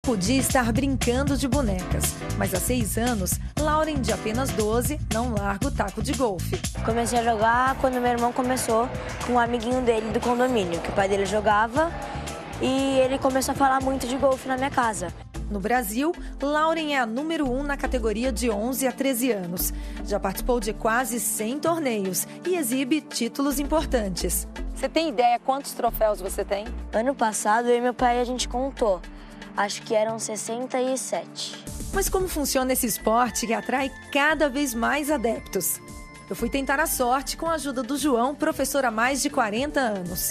Podia estar brincando de bonecas, mas há 6 anos, Lauren, de apenas 12, não larga o taco de golfe. Comecei a jogar quando meu irmão começou com um amiguinho dele do condomínio, que o pai dele jogava, e ele começou a falar muito de golfe na minha casa. No Brasil, Lauren é a número 1 na categoria de 11 a 13 anos. Já participou de quase 100 torneios e exibe títulos importantes. Você tem ideia quantos troféus você tem? Ano passado, eu e meu pai, a gente contou. Acho que eram 67. Mas como funciona esse esporte que atrai cada vez mais adeptos? Eu fui tentar a sorte com a ajuda do João, professor há mais de 40 anos.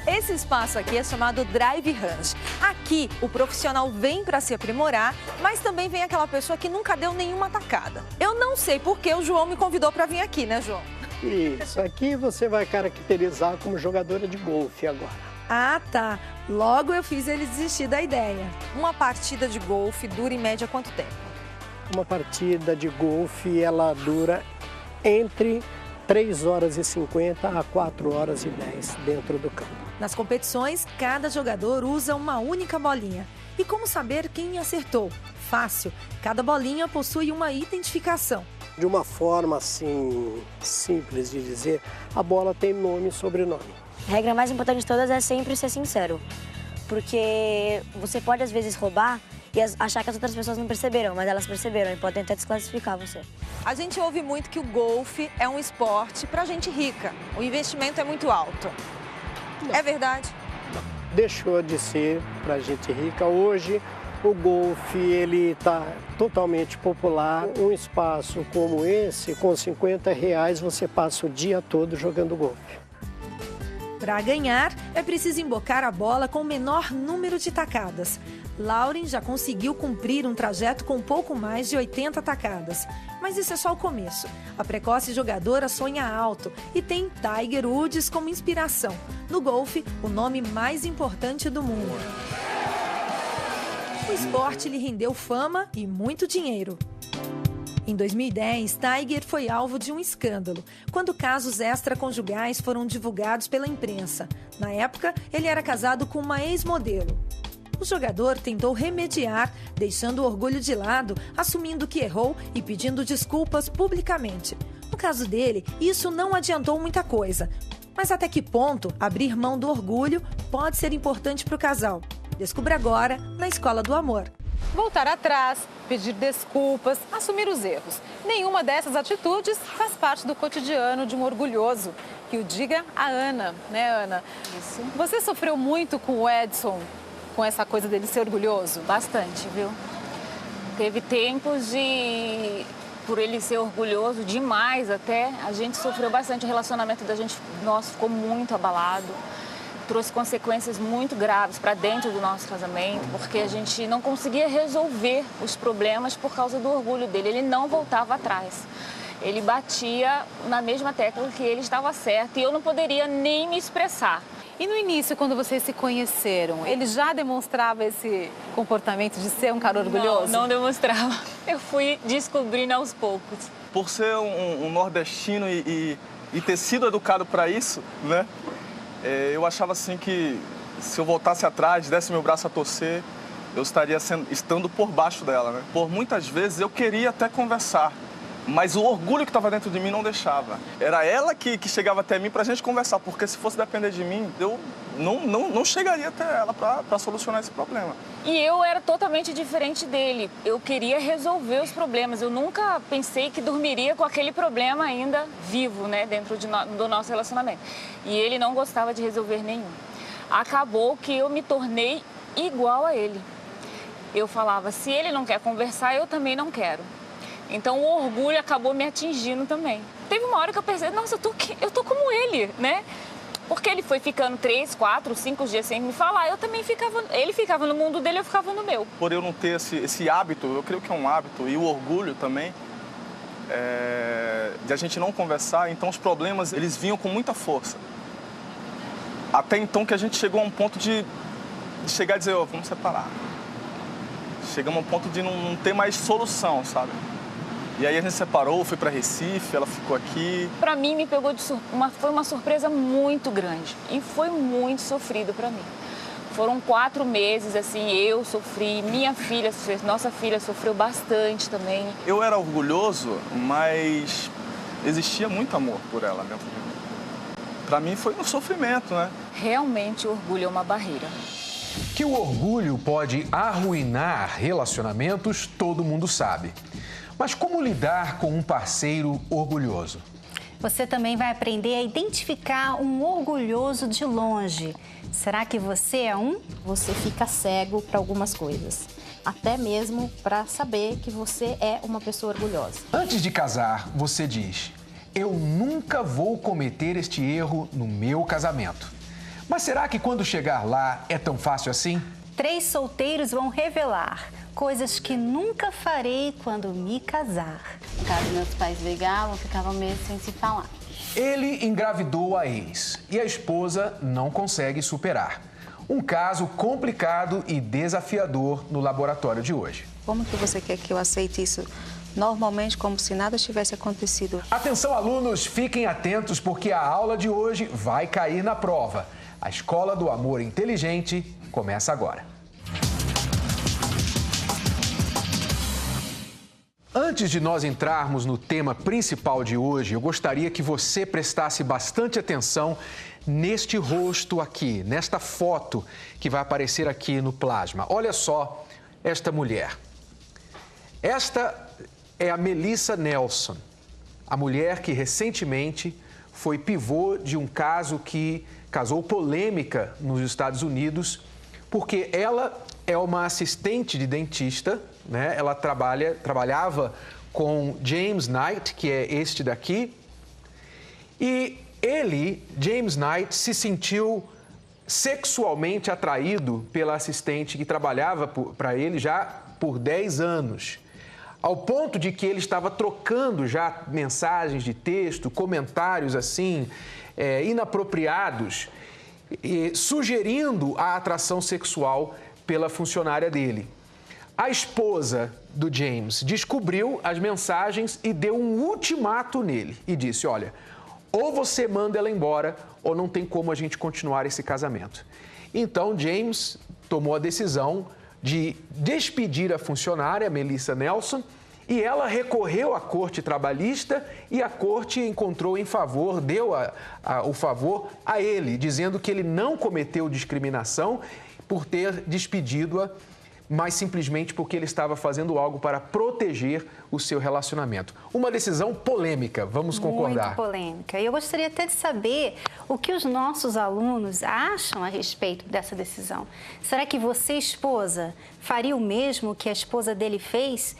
Esse espaço aqui é chamado Drive Range. Aqui, o profissional vem para se aprimorar, mas também vem aquela pessoa que nunca deu nenhuma tacada. Eu não sei por que o João me convidou para vir aqui, né, João? Isso, aqui você vai caracterizar como jogadora de golfe agora. Ah, tá. Logo eu fiz ele desistir da ideia. Uma partida de golfe dura em média quanto tempo? Uma partida de golfe, ela dura entre 3 horas e 50 a 4 horas e 10 dentro do campo. Nas competições, cada jogador usa uma única bolinha. E como saber quem acertou? Fácil. Cada bolinha possui uma identificação. De uma forma assim, simples de dizer, a bola tem nome e sobrenome. A regra mais importante de todas é sempre ser sincero. Porque você pode, às vezes, roubar e achar que as outras pessoas não perceberam, mas elas perceberam e podem até desclassificar você. A gente ouve muito que o golfe é um esporte para gente rica. O investimento é muito alto. Não. É verdade? Não. Deixou de ser para gente rica. Hoje, o golfe ele está totalmente popular. Um espaço como esse, com R$50, você passa o dia todo jogando golfe. Para ganhar, é preciso embocar a bola com o menor número de tacadas. Lauren já conseguiu cumprir um trajeto com pouco mais de 80 tacadas. Mas isso é só o começo. A precoce jogadora sonha alto e tem Tiger Woods como inspiração. No golfe, o nome mais importante do mundo. O esporte lhe rendeu fama e muito dinheiro. Em 2010, Tiger foi alvo de um escândalo, quando casos extraconjugais foram divulgados pela imprensa. Na época, ele era casado com uma ex-modelo. O jogador tentou remediar, deixando o orgulho de lado, assumindo que errou e pedindo desculpas publicamente. No caso dele, isso não adiantou muita coisa. Mas até que ponto abrir mão do orgulho pode ser importante para o casal? Descubra agora na Escola do Amor. Voltar atrás, pedir desculpas, assumir os erros. Nenhuma dessas atitudes faz parte do cotidiano de um orgulhoso. Que o diga a Ana, né, Ana? Isso. Você sofreu muito com o Edson, com essa coisa dele ser orgulhoso? Bastante, viu? Teve tempos por ele ser orgulhoso demais até, a gente sofreu bastante, o relacionamento da gente, nosso, ficou muito abalado. Trouxe consequências muito graves para dentro do nosso casamento, porque a gente não conseguia resolver os problemas por causa do orgulho dele. Ele não voltava atrás. Ele batia na mesma tecla que ele estava certo e eu não poderia nem me expressar. E no início, quando vocês se conheceram, ele já demonstrava esse comportamento de ser um cara orgulhoso? Não demonstrava. Eu fui descobrindo aos poucos. Por ser um nordestino e ter sido educado para isso, né? Eu achava assim que se eu voltasse atrás, desse meu braço a torcer, eu estaria estando por baixo dela, né? Por muitas vezes eu queria até conversar, mas o orgulho que estava dentro de mim não deixava. Era ela que chegava até mim para a gente conversar, porque se fosse depender de mim, eu não chegaria até ela para solucionar esse problema. E eu era totalmente diferente dele. Eu queria resolver os problemas. Eu nunca pensei que dormiria com aquele problema ainda vivo, né, dentro do nosso relacionamento. E ele não gostava de resolver nenhum. Acabou que eu me tornei igual a ele. Eu falava, se ele não quer conversar, eu também não quero. Então o orgulho acabou me atingindo também. Teve uma hora que eu pensei, nossa, eu tô como ele, né? Porque ele foi ficando 3, 4, 5 dias sem me falar, eu também ficava... Ele ficava no mundo dele, eu ficava no meu. Por eu não ter esse hábito, eu creio que é um hábito, e o orgulho também, de a gente não conversar, então os problemas, eles vinham com muita força. Até então que a gente chegou a um ponto de chegar e dizer, vamos separar. Chegamos a um ponto de não ter mais solução, sabe? E aí a gente separou, fui para Recife, ela ficou aqui. Para mim, me pegou foi uma surpresa muito grande e foi muito sofrido para mim. Foram 4 meses, assim, eu sofri, minha filha, nossa filha sofreu bastante também. Eu era orgulhoso, mas existia muito amor por ela dentro de mim. Para mim foi um sofrimento, né? Realmente o orgulho é uma barreira. Que o orgulho pode arruinar relacionamentos, todo mundo sabe. Mas como lidar com um parceiro orgulhoso? Você também vai aprender a identificar um orgulhoso de longe. Será que você é um? Você fica cego para algumas coisas, até mesmo para saber que você é uma pessoa orgulhosa. Antes de casar, você diz: eu nunca vou cometer este erro no meu casamento. Mas será que quando chegar lá é tão fácil assim? 3 solteiros vão revelar coisas que nunca farei quando me casar. Caso meus pais brigavam, ficavam meses sem se falar. Ele engravidou a ex e a esposa não consegue superar. Um caso complicado e desafiador no laboratório de hoje. Como que você quer que eu aceite isso normalmente, como se nada tivesse acontecido? Atenção, alunos, fiquem atentos porque a aula de hoje vai cair na prova. A Escola do Amor Inteligente começa agora. Antes de nós entrarmos no tema principal de hoje, eu gostaria que você prestasse bastante atenção neste rosto aqui, nesta foto que vai aparecer aqui no plasma. Olha só esta mulher. Esta é a Melissa Nelson, a mulher que recentemente foi pivô de um caso que causou polêmica nos Estados Unidos, porque ela é uma assistente de dentista, né? Ela trabalhava com James Knight, que é este daqui, e ele, James Knight, se sentiu sexualmente atraído pela assistente que trabalhava para ele já por 10 anos, ao ponto de que ele estava trocando já mensagens de texto, comentários assim, inapropriados, sugerindo a atração sexual pela funcionária dele. A esposa do James descobriu as mensagens e deu um ultimato nele e disse: olha, ou você manda ela embora ou não tem como a gente continuar esse casamento. Então, James tomou a decisão de despedir a funcionária, Melissa Nelson, e ela recorreu à corte trabalhista e a corte encontrou em favor, deu o favor a ele, dizendo que ele não cometeu discriminação por ter despedido-a, mas simplesmente porque ele estava fazendo algo para proteger o seu relacionamento. Uma decisão polêmica, vamos concordar. Muito polêmica. E eu gostaria até de saber o que os nossos alunos acham a respeito dessa decisão. Será que você, esposa, faria o mesmo que a esposa dele fez?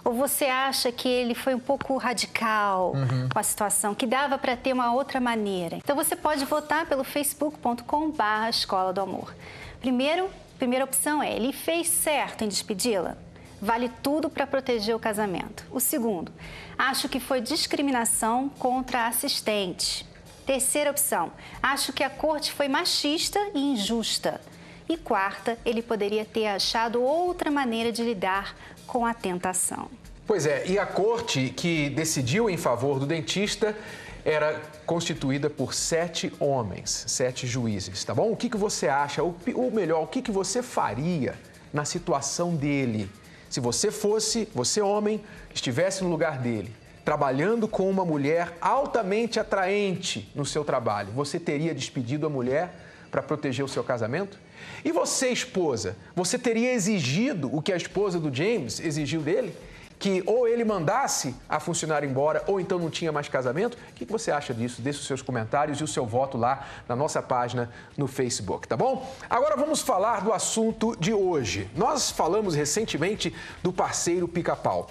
Ou você acha que ele foi um pouco radical com a situação, que dava para ter uma outra maneira? Então você pode votar pelo facebook.com/Escola do Amor. Primeira opção é: ele fez certo em despedi-la? Vale tudo para proteger o casamento. O segundo: acho que foi discriminação contra a assistente. Terceira opção: acho que a corte foi machista e injusta. E quarta: ele poderia ter achado outra maneira de lidar com a tentação. Pois é, e a corte que decidiu em favor do dentista era constituída por 7 homens, 7 juízes, tá bom? O que você acha, ou melhor, o que você faria na situação dele? Se você fosse, você homem, estivesse no lugar dele, trabalhando com uma mulher altamente atraente no seu trabalho, você teria despedido a mulher para proteger o seu casamento? E você, esposa, você teria exigido o que a esposa do James exigiu dele? Que ou ele mandasse a funcionária embora ou então não tinha mais casamento? O que você acha disso? Deixe os seus comentários e o seu voto lá na nossa página no Facebook, tá bom? Agora vamos falar do assunto de hoje. Nós falamos recentemente do parceiro pica-pau.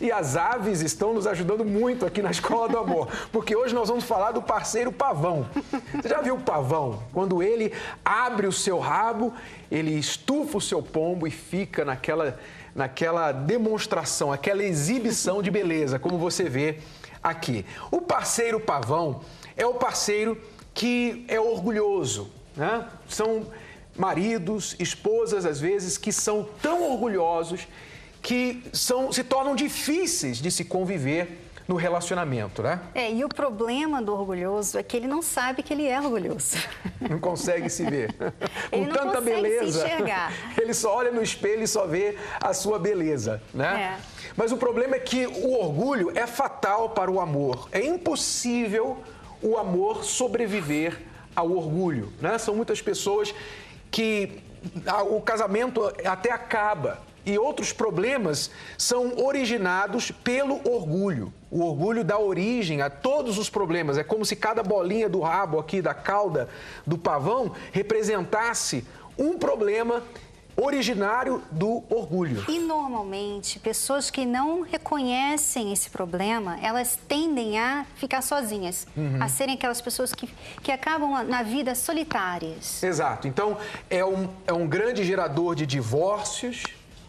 E as aves estão nos ajudando muito aqui na Escola do Amor, porque hoje nós vamos falar do parceiro pavão. Você já viu o pavão? Quando ele abre o seu rabo, ele estufa o seu pombo e fica naquela demonstração, aquela exibição de beleza, como você vê aqui. O parceiro pavão é o parceiro que é orgulhoso, né? São maridos, esposas, às vezes, que são tão orgulhosos que se tornam difíceis de se conviver no relacionamento, né? E o problema do orgulhoso é que ele não sabe que ele é orgulhoso. Não consegue se ver. Ele Com não tanta consegue beleza, se enxergar. ele só olha no espelho e só vê a sua beleza, né? Mas o problema é que o orgulho é fatal para o amor. É impossível o amor sobreviver ao orgulho, né? São muitas pessoas que o casamento até acaba e outros problemas são originados pelo orgulho. O orgulho dá origem a todos os problemas. É como se cada bolinha do rabo aqui, da cauda do pavão, representasse um problema originário do orgulho. E normalmente, pessoas que não reconhecem esse problema, elas tendem a ficar sozinhas, a serem aquelas pessoas que acabam na vida solitárias. Exato. Então, é um grande gerador de divórcios,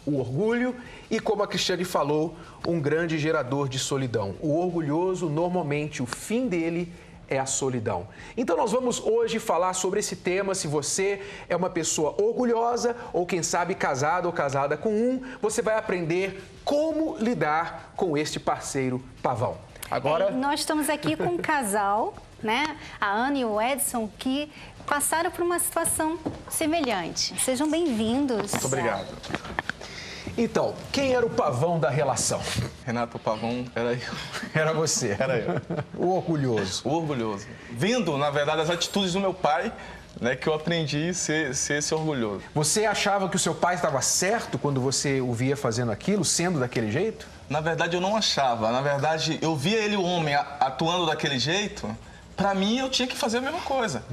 o orgulho, e como a Cristiane falou, um grande gerador de solidão. O orgulhoso, normalmente, o fim dele é a solidão. Então nós vamos hoje falar sobre esse tema. Se você é uma pessoa orgulhosa ou quem sabe casado ou casada com você vai aprender como lidar com este parceiro pavão. Agora nós estamos aqui com um casal, né? A Ana e o Edson, que passaram por uma situação semelhante. Sejam bem-vindos. Muito obrigado. Então, quem era o pavão da relação? Renato, o pavão era eu. Era você. Era eu. O orgulhoso. O orgulhoso. Vendo, na verdade, as atitudes do meu pai, né, que eu aprendi a ser esse orgulhoso. Você achava que o seu pai estava certo quando você o via fazendo aquilo, sendo daquele jeito? Na verdade, eu não achava. Na verdade, eu via ele, o homem, atuando daquele jeito. Pra mim, eu tinha que fazer a mesma coisa.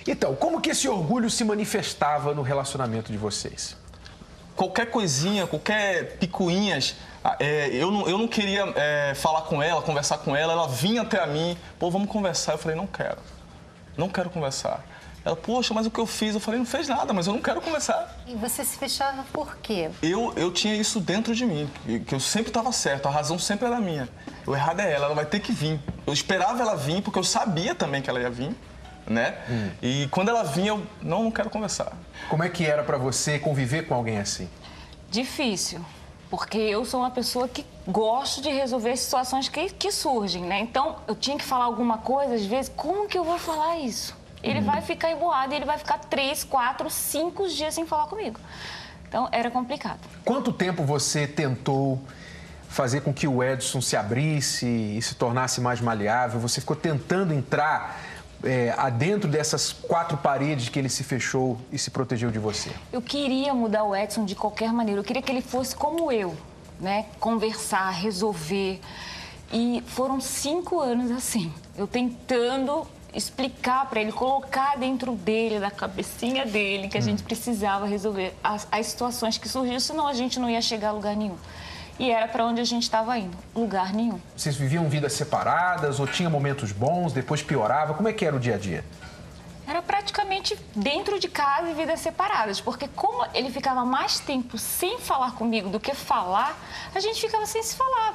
Então, como que esse orgulho se manifestava no relacionamento de vocês? Qualquer coisinha, qualquer picuinhas, eu não queria falar com ela, conversar com ela. Ela vinha até a mim, pô, vamos conversar. Eu falei, não quero conversar. Ela, poxa, mas o que eu fiz? Eu falei, não fez nada, mas eu não quero conversar. E você se fechava por quê? Eu tinha isso dentro de mim, que eu sempre estava certo, a razão sempre era minha. O errado é ela vai ter que vir. Eu esperava ela vir, porque eu sabia também que ela ia vir. Né? E quando ela vinha, eu não quero conversar. Como é que era pra você conviver com alguém assim? Difícil, porque eu sou uma pessoa que gosto de resolver situações que surgem, né? Então, eu tinha que falar alguma coisa, às vezes, como que eu vou falar isso? Ele vai ficar emboado e ele vai ficar 3, 4, 5 dias sem falar comigo. Então, era complicado. Quanto tempo você tentou fazer com que o Edson se abrisse e se tornasse mais maleável? Você ficou tentando entrar adentro dessas 4 paredes que ele se fechou e se protegeu de você? Eu queria mudar o Edson de qualquer maneira. Eu queria que ele fosse como eu, né? Conversar, resolver. E foram 5 anos assim. Eu tentando explicar para ele, colocar dentro dele, da cabecinha dele, que a gente precisava resolver as situações que surgiam, senão a gente não ia chegar a lugar nenhum. E era para onde a gente estava indo, lugar nenhum. Vocês viviam vidas separadas ou tinha momentos bons, depois piorava? Como é que era o dia a dia? Era praticamente dentro de casa e vidas separadas, porque como ele ficava mais tempo sem falar comigo do que falar, a gente ficava sem se falar,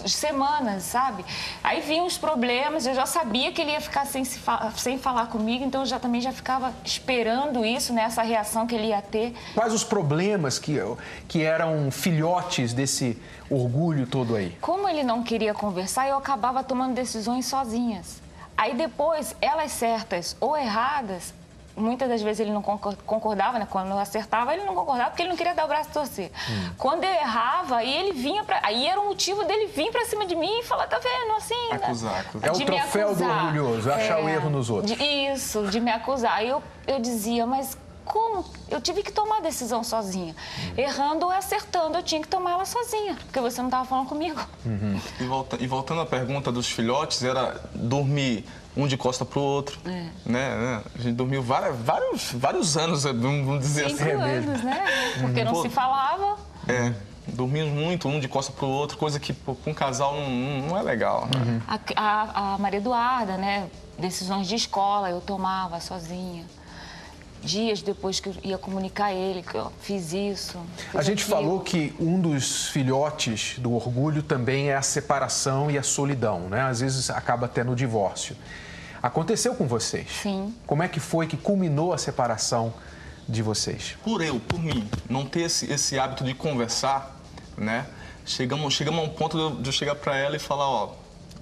semanas, sabe? Aí vinham os problemas, eu já sabia que ele ia ficar sem falar comigo, então eu também já ficava esperando isso, né, essa reação que ele ia ter. Quais os problemas que eram filhotes desse orgulho todo aí? Como ele não queria conversar, eu acabava tomando decisões sozinhas. Aí depois, elas certas ou erradas, muitas das vezes ele não concordava, né? Quando eu acertava, ele não concordava porque ele não queria dar o braço a torcer. Quando eu errava, aí ele vinha aí era o motivo dele vir pra cima de mim e falar, tá vendo, assim... Acusar. É o troféu do orgulhoso, achar o erro nos outros. Isso, de me acusar. Aí eu dizia, mas como? Eu tive que tomar a decisão sozinha. Errando ou acertando, eu tinha que tomar ela sozinha, porque você não estava falando comigo. E voltando à pergunta dos filhotes, era dormir um de costa pro outro, né? A gente dormiu vários anos, vamos dizer 5 assim. anos, né? Porque não se falava. Dormimos muito, um de costa pro outro, coisa que com um casal não é legal. Né? A Maria Eduarda, né? Decisões de escola eu tomava sozinha. Dias depois que eu ia comunicar a ele que eu fiz isso. A gente falou que um dos filhotes do orgulho também é a separação e a solidão, né? Às vezes acaba até no divórcio. Aconteceu com vocês? Sim. Como é que foi que culminou a separação de vocês? Por mim, não ter esse hábito de conversar, né? Chegamos a um ponto de eu chegar para ela e falar, ó,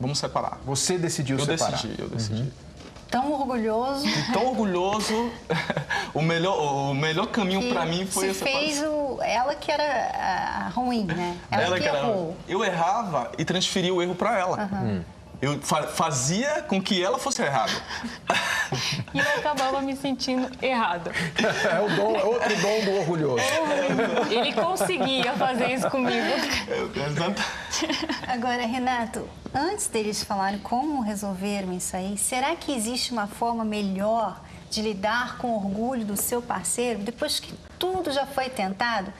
vamos separar. Você decidiu separar? Eu decidi. Tão orgulhoso. E tão orgulhoso, o melhor caminho para mim foi essa ela que era ruim, né? Ela que errou. Eu errava e transferia o erro para ela. Eu fazia com que ela fosse errada. E eu acabava me sentindo errada. É outro dom do orgulhoso. Ele conseguia fazer isso comigo. Agora, Renato, antes deles falarem como resolveram isso aí, será que existe uma forma melhor de lidar com o orgulho do seu parceiro depois que tudo já foi tentado?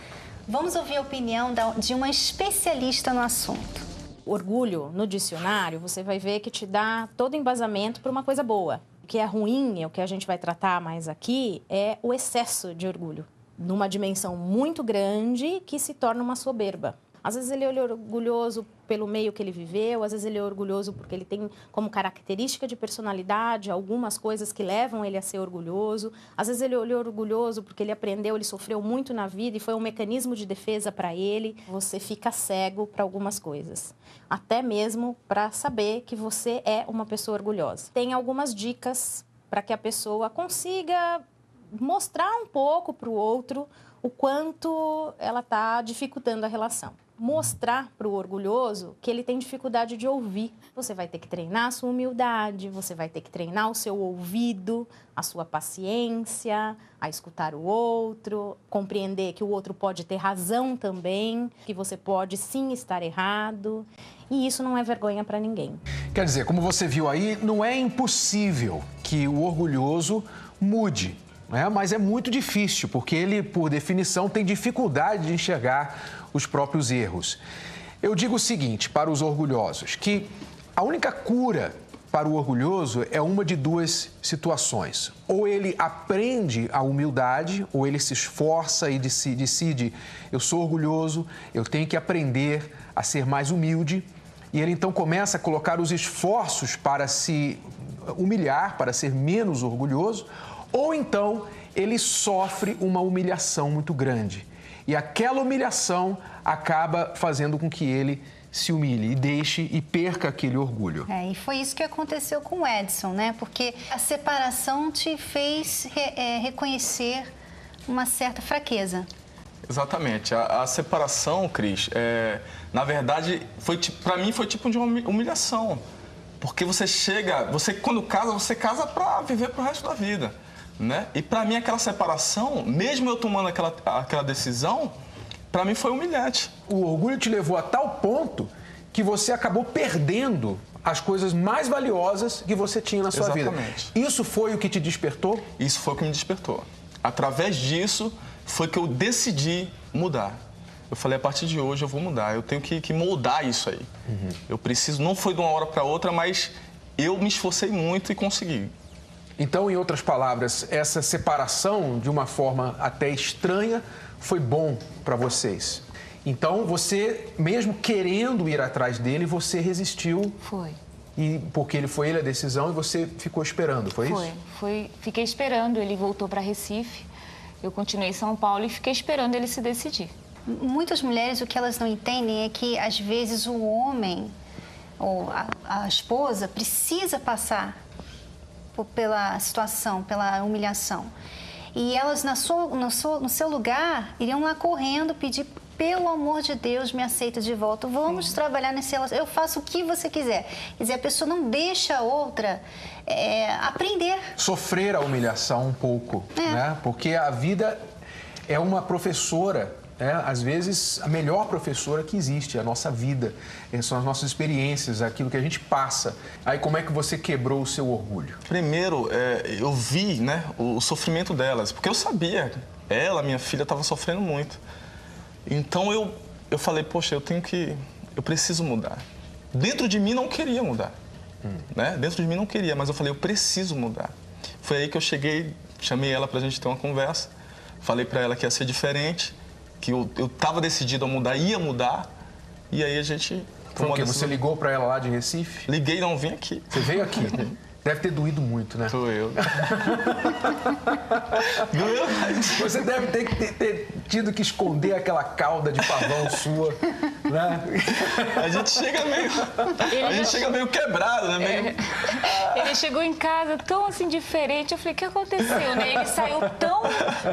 Vamos ouvir a opinião de uma especialista no assunto. Orgulho, no dicionário, você vai ver que te dá todo embasamento para uma coisa boa. O que é ruim, o que a gente vai tratar mais aqui, é o excesso de orgulho. Numa dimensão muito grande que se torna uma soberba. Às vezes ele é orgulhoso pelo meio que ele viveu, às vezes ele é orgulhoso porque ele tem como característica de personalidade algumas coisas que levam ele a ser orgulhoso. Às vezes ele é orgulhoso porque ele aprendeu, ele sofreu muito na vida e foi um mecanismo de defesa para ele. Você fica cego para algumas coisas, até mesmo para saber que você é uma pessoa orgulhosa. Tem algumas dicas para que a pessoa consiga mostrar um pouco para o outro o quanto ela está dificultando a relação. Mostrar para o orgulhoso que ele tem dificuldade de ouvir. Você vai ter que treinar a sua humildade, você vai ter que treinar o seu ouvido, a sua paciência, a escutar o outro, compreender que o outro pode ter razão também, que você pode sim estar errado. E isso não é vergonha para ninguém. Quer dizer, como você viu aí, não é impossível que o orgulhoso mude. Mas é muito difícil, porque ele, por definição, tem dificuldade de enxergar os próprios erros. Eu digo o seguinte para os orgulhosos, que a única cura para o orgulhoso é uma de duas situações. Ou ele aprende a humildade, ou ele se esforça e decide, eu sou orgulhoso, eu tenho que aprender a ser mais humilde. E ele então começa a colocar os esforços para se humilhar, para ser menos orgulhoso. Ou então ele sofre uma humilhação muito grande. E aquela humilhação acaba fazendo com que ele se humilhe e deixe e perca aquele orgulho. E foi isso que aconteceu com o Edson, né? Porque a separação te fez reconhecer uma certa fraqueza. Exatamente. A separação, Cris, na verdade, para mim foi tipo de uma humilhação. Porque quando casa, você casa para viver pro resto da vida. Né? E para mim aquela separação, mesmo eu tomando aquela decisão, para mim foi humilhante. O orgulho te levou a tal ponto que você acabou perdendo as coisas mais valiosas que você tinha na sua vida. Isso foi o que te despertou? Isso foi o que me despertou. Através disso foi que eu decidi mudar. Eu falei, a partir de hoje eu vou mudar, eu tenho que moldar isso aí. Eu preciso, não foi de uma hora para outra, mas eu me esforcei muito e consegui. Então, em outras palavras, essa separação, de uma forma até estranha, foi bom para vocês. Então, você, mesmo querendo ir atrás dele, você resistiu. Foi. Porque foi ele a decisão e você ficou esperando, foi isso? Fiquei esperando, ele voltou para Recife, eu continuei em São Paulo e fiquei esperando ele se decidir. Muitas mulheres, o que elas não entendem é que, às vezes, o homem ou a esposa precisa passar pela situação, pela humilhação. E elas, no seu lugar, iriam lá correndo pedir, pelo amor de Deus, me aceita de volta. Vamos trabalhar nesse relacionamento. Eu faço o que você quiser. Quer dizer, a pessoa não deixa a outra aprender. Sofrer a humilhação um pouco, né? Porque a vida é uma professora. Às vezes, a melhor professora que existe, a nossa vida, são as nossas experiências, aquilo que a gente passa. Aí, como é que você quebrou o seu orgulho? Primeiro, eu vi, né, o sofrimento delas, porque eu sabia, minha filha, estava sofrendo muito. Então, eu falei, poxa, eu preciso mudar. Dentro de mim não queria mudar, né? Dentro de mim não queria, mas eu falei, eu preciso mudar. Foi aí que eu cheguei, chamei ela para a gente ter uma conversa, falei para ela que ia ser diferente, que eu estava decidido a mudar, ia mudar, e aí a gente... Você ligou para ela lá de Recife? Liguei, não, vim aqui. Você veio aqui? Deve ter doído muito, né? Doeu. Você deve ter tido que esconder aquela cauda de pavão sua, né? A gente chega meio quebrado, né? Ele chegou em casa tão assim diferente. Eu falei, o que aconteceu, né? Ele saiu tão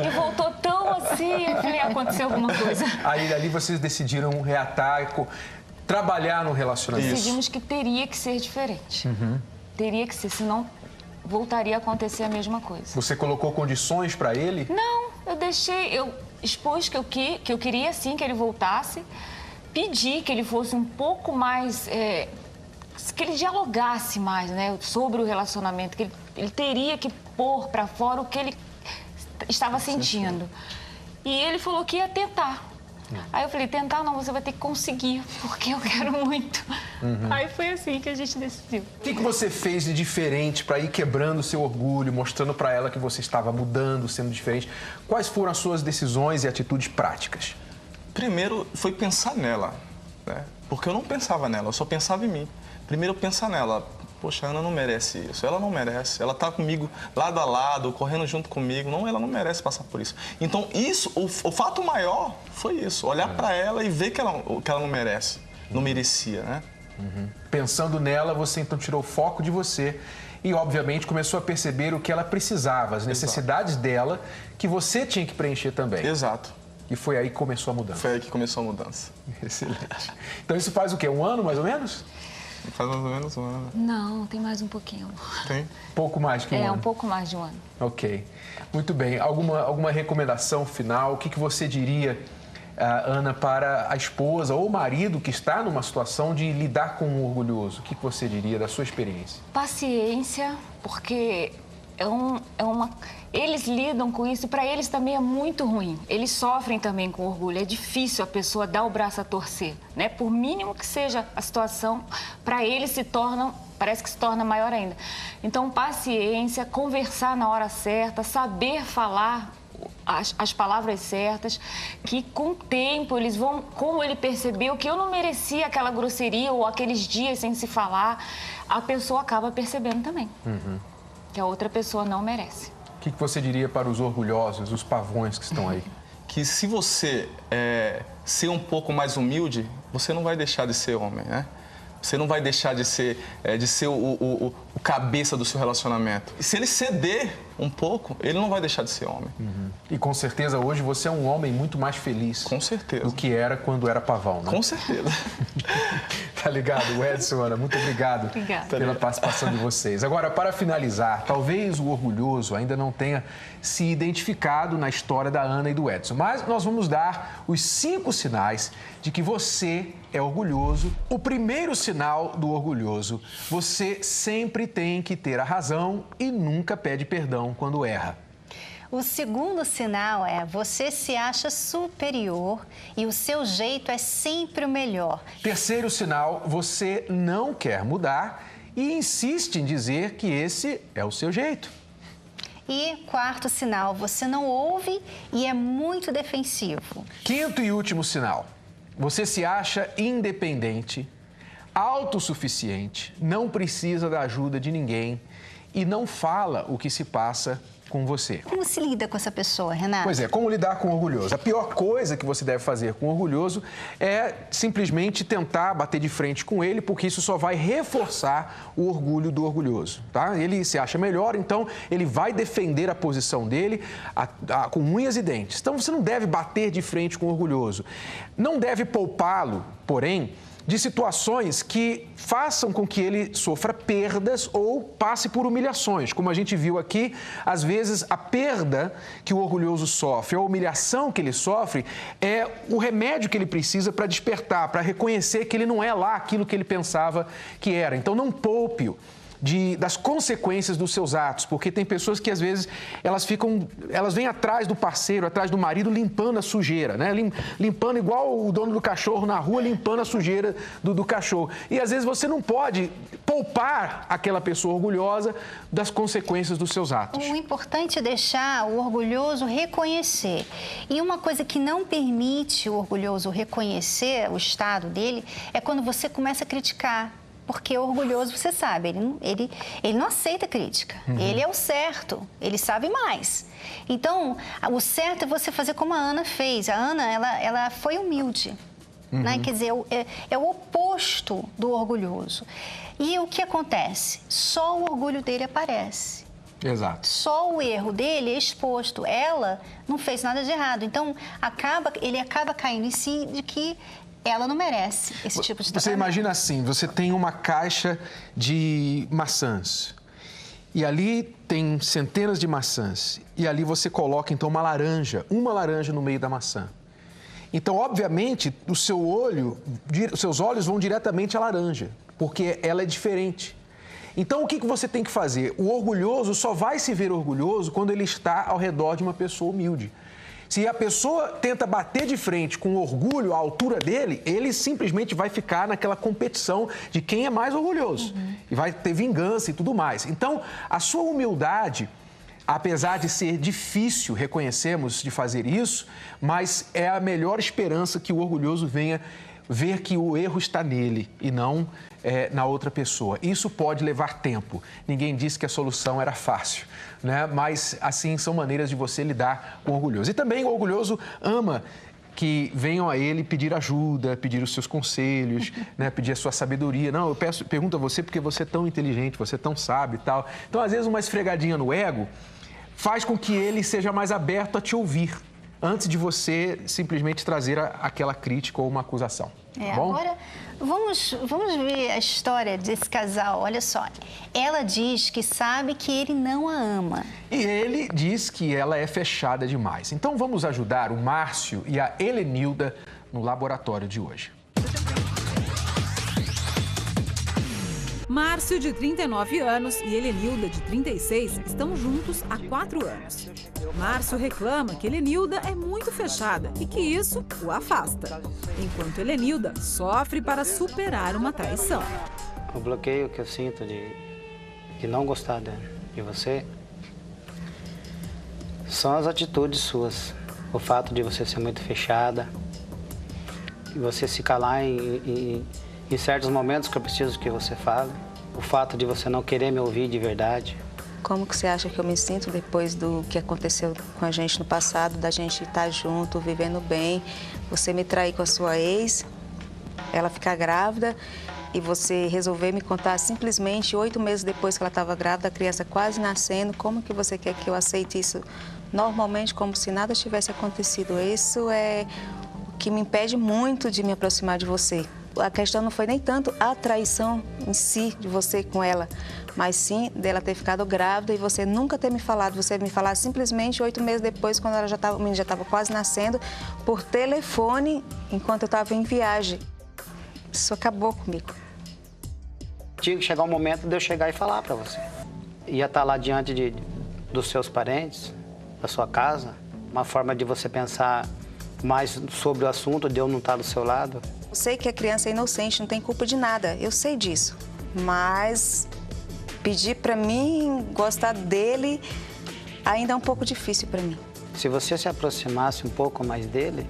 e voltou tão assim. Eu falei, aconteceu alguma coisa. Aí ali vocês decidiram reatar, trabalhar no relacionamento. Decidimos que teria que ser diferente. Teria que ser, senão voltaria a acontecer a mesma coisa. Você colocou condições para ele? Não, eu expus que eu queria sim que ele voltasse, pedi que ele fosse um pouco mais, que ele dialogasse mais, né, sobre o relacionamento, que ele teria que pôr para fora o que ele estava sentindo. E ele falou que ia tentar. Aí eu falei, tentar não, você vai ter que conseguir, porque eu quero muito. Aí foi assim que a gente decidiu. O que você fez de diferente para ir quebrando o seu orgulho, mostrando para ela que você estava mudando, sendo diferente? Quais foram as suas decisões e atitudes práticas? Primeiro foi pensar nela, né? Porque eu não pensava nela, eu só pensava em mim. Primeiro pensar nela. Poxa, a Ana não merece isso, ela não merece. Ela tá comigo lado a lado, correndo junto comigo. Não, ela não merece passar por isso. Então, isso, o fato maior foi isso. Olhar para ela e ver que ela não merece, não merecia, né? Pensando nela, você então tirou o foco de você e, obviamente, começou a perceber o que ela precisava, as necessidades dela, que você tinha que preencher também. Exato. E foi aí que começou a mudança. Foi aí que começou a mudança. Excelente. Então, isso faz o quê? Um ano, mais ou menos? Faz mais ou menos um ano. Não, tem mais um pouquinho. Tem? Pouco mais que um ano? Um pouco mais de um ano. Ok. Muito bem. Alguma recomendação final? O que você diria, Ana, para a esposa ou o marido que está numa situação de lidar com um orgulhoso? O que você diria da sua experiência? Paciência, porque eles lidam com isso e para eles também é muito ruim. Eles sofrem também com orgulho. É difícil a pessoa dar o braço a torcer, né? Por mínimo que seja a situação, para eles parece que se torna maior ainda. Então, paciência, conversar na hora certa, saber falar as palavras certas, que com o tempo eles vão, como ele percebeu que eu não merecia aquela grosseria ou aqueles dias sem se falar, a pessoa acaba percebendo também. Que a outra pessoa não merece. O que você diria para os orgulhosos, os pavões que estão aí? Que se você ser um pouco mais humilde, você não vai deixar de ser homem, né? Você não vai deixar de ser o cabeça do seu relacionamento. E se ele ceder um pouco, ele não vai deixar de ser homem. E com certeza hoje você é um homem muito mais feliz. Com certeza. Do que era quando era pavão, né? Com certeza. Tá ligado? Edson, Ana, muito obrigado pela participação de vocês. Agora, para finalizar, talvez o orgulhoso ainda não tenha se identificado na história da Ana e do Edson, mas nós vamos dar os 5 sinais de que você é orgulhoso. O primeiro sinal do orgulhoso: você sempre tem que ter a razão e nunca pede perdão quando erra. O segundo sinal é: você se acha superior e o seu jeito é sempre o melhor. Terceiro sinal: você não quer mudar e insiste em dizer que esse é o seu jeito. E quarto sinal: você não ouve e é muito defensivo. Quinto e último sinal: você se acha independente, autossuficiente, não precisa da ajuda de ninguém e não fala o que se passa com você. Como se lida com essa pessoa, Renato? Pois é, como lidar com o orgulhoso? A pior coisa que você deve fazer com o orgulhoso é simplesmente tentar bater de frente com ele, porque isso só vai reforçar o orgulho do orgulhoso, tá? Ele se acha melhor, então ele vai defender a posição dele com unhas e dentes. Então você não deve bater de frente com o orgulhoso. Não deve poupá-lo, porém, de situações que façam com que ele sofra perdas ou passe por humilhações. Como a gente viu aqui, às vezes a perda que o orgulhoso sofre, a humilhação que ele sofre, é o remédio que ele precisa para despertar, para reconhecer que ele não é lá aquilo que ele pensava que era. Então não poupe-o das consequências dos seus atos, porque tem pessoas que às vezes elas vêm atrás do parceiro, atrás do marido, limpando a sujeira, né? Limpando igual o dono do cachorro na rua, limpando a sujeira do cachorro. E às vezes você não pode poupar aquela pessoa orgulhosa das consequências dos seus atos. O importante é deixar o orgulhoso reconhecer. E uma coisa que não permite o orgulhoso reconhecer o estado dele é quando você começa a criticar. porque orgulhoso, você sabe, ele não aceita crítica. Ele é o certo, ele sabe mais. Então, o certo é você fazer como a Ana fez. A Ana, ela foi humilde. Né? Quer dizer, é o oposto do orgulhoso. E o que acontece? Só o orgulho dele aparece. Exato. Só o erro dele é exposto. Ela não fez nada de errado. Então, ele acaba caindo em si de que ela não merece esse tipo de tratamento. Você imagina assim, você tem uma caixa de maçãs. E ali tem centenas de maçãs. E ali você coloca, então, uma laranja no meio da maçã. Então, obviamente, os seus olhos vão diretamente à laranja, porque ela é diferente. Então, o que você tem que fazer? O orgulhoso só vai se ver orgulhoso quando ele está ao redor de uma pessoa humilde. Se a pessoa tenta bater de frente com orgulho à altura dele, ele simplesmente vai ficar naquela competição de quem é mais orgulhoso. E vai ter vingança e tudo mais. Então, a sua humildade, apesar de ser difícil, reconhecemos, de fazer isso, mas é a melhor esperança que o orgulhoso venha ver que o erro está nele e não na outra pessoa. Isso pode levar tempo. Ninguém disse que a solução era fácil, né? Mas, assim, são maneiras de você lidar com o orgulhoso. E também o orgulhoso ama que venham a ele pedir ajuda, pedir os seus conselhos, né? Pedir a sua sabedoria. Não, pergunto a você porque você é tão inteligente, você é tão sábio e tal. Então, às vezes, uma esfregadinha no ego faz com que ele seja mais aberto a te ouvir, antes de você simplesmente trazer aquela crítica ou uma acusação. Tá bom? Agora, vamos ver a história desse casal. Olha só, ela diz que sabe que ele não a ama. E ele diz que ela é fechada demais. Então, vamos ajudar o Márcio e a Helenilda no laboratório de hoje. Márcio, de 39 anos, e Helenilda, de 36, estão juntos há 4 anos. Márcio reclama que Helenilda é muito fechada e que isso o afasta, enquanto Helenilda sofre para superar uma traição. O bloqueio que eu sinto de não gostar de você são as atitudes suas. O fato de você ser muito fechada, de você se calar em certos momentos que eu preciso que você fale. O fato de você não querer me ouvir de verdade. Como que você acha que eu me sinto depois do que aconteceu com a gente no passado, da gente estar junto, vivendo bem, você me trair com a sua ex, ela ficar grávida e você resolver me contar simplesmente 8 meses depois que ela estava grávida, a criança quase nascendo, como que você quer que eu aceite isso normalmente, como se nada tivesse acontecido? Isso é o que me impede muito de me aproximar de você. A questão não foi nem tanto a traição em si de você com ela, mas sim dela ter ficado grávida e você nunca ter me falado. Você me falar simplesmente 8 meses depois, quando o menino já estava quase nascendo, por telefone, enquanto eu estava em viagem. Isso acabou comigo. Tinha que chegar o momento de eu chegar e falar para você. Ia estar lá diante dos seus parentes, da sua casa, uma forma de você pensar mais sobre o assunto, de eu não estar do seu lado. Eu sei que a criança é inocente, não tem culpa de nada, eu sei disso. Mas pedir para mim gostar dele ainda é um pouco difícil para mim. Se você se aproximasse um pouco mais dele,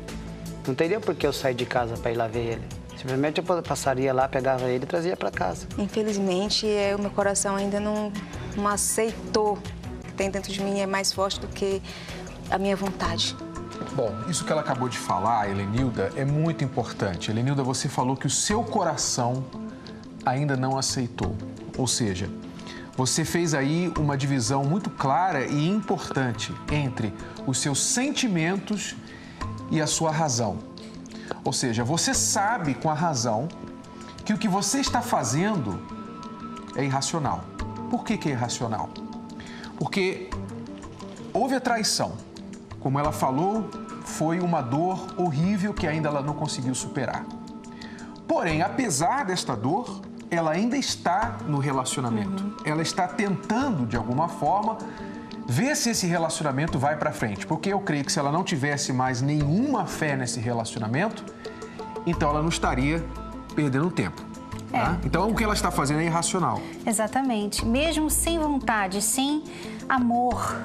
não teria por que eu sair de casa para ir lá ver ele. Simplesmente eu passaria lá, pegava ele e trazia para casa. Infelizmente, o meu coração ainda não aceitou. O que tem dentro de mim é mais forte do que a minha vontade. Bom, isso que ela acabou de falar, Helenilda, é muito importante. Helenilda, você falou que o seu coração ainda não aceitou. Ou seja, você fez aí uma divisão muito clara e importante entre os seus sentimentos e a sua razão. Ou seja, você sabe com a razão que o que você está fazendo é irracional. Por que é irracional? Porque houve a traição. Como ela falou, foi uma dor horrível que ainda ela não conseguiu superar. Porém, apesar desta dor, ela ainda está no relacionamento. Ela está tentando, de alguma forma, ver se esse relacionamento vai para frente. Porque eu creio que se ela não tivesse mais nenhuma fé nesse relacionamento, então ela não estaria perdendo tempo. Tá? Então, o que ela está fazendo é irracional. Exatamente. Mesmo sem vontade, sem amor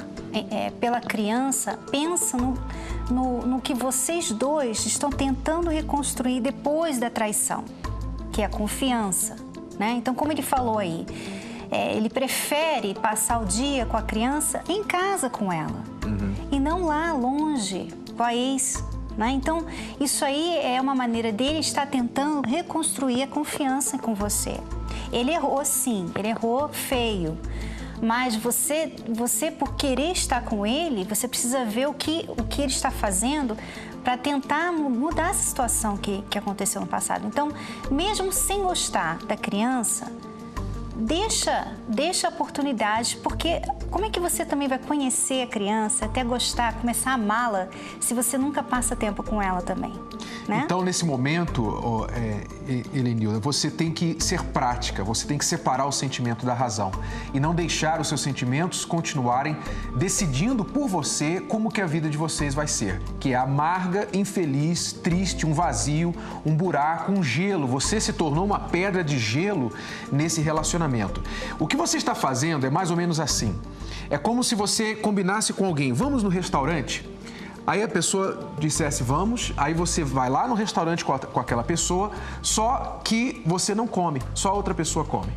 pela criança, pensa no que vocês dois estão tentando reconstruir depois da traição, que é a confiança. né? Então, como ele falou aí, ele prefere passar o dia com a criança em casa com ela e não lá longe com a ex, né? Então, isso aí é uma maneira dele estar tentando reconstruir a confiança com você. Ele errou sim, ele errou feio, mas você por querer estar com ele, você precisa ver o que ele está fazendo para tentar mudar essa situação que aconteceu no passado. Então, mesmo sem gostar da criança, deixa a oportunidade, porque como é que você também vai conhecer a criança, até gostar, começar a amá-la, se você nunca passa tempo com ela também, né? Então, nesse momento, Helenilda, você tem que ser prática, você tem que separar o sentimento da razão e não deixar os seus sentimentos continuarem decidindo por você como que a vida de vocês vai ser, que é amarga, infeliz, triste, um vazio, um buraco, um gelo. Você se tornou uma pedra de gelo nesse relacionamento. O que você está fazendo é mais ou menos assim. É como se você combinasse com alguém, vamos no restaurante? Aí a pessoa dissesse, vamos, aí você vai lá no restaurante com aquela pessoa, só que você não come, só outra pessoa come.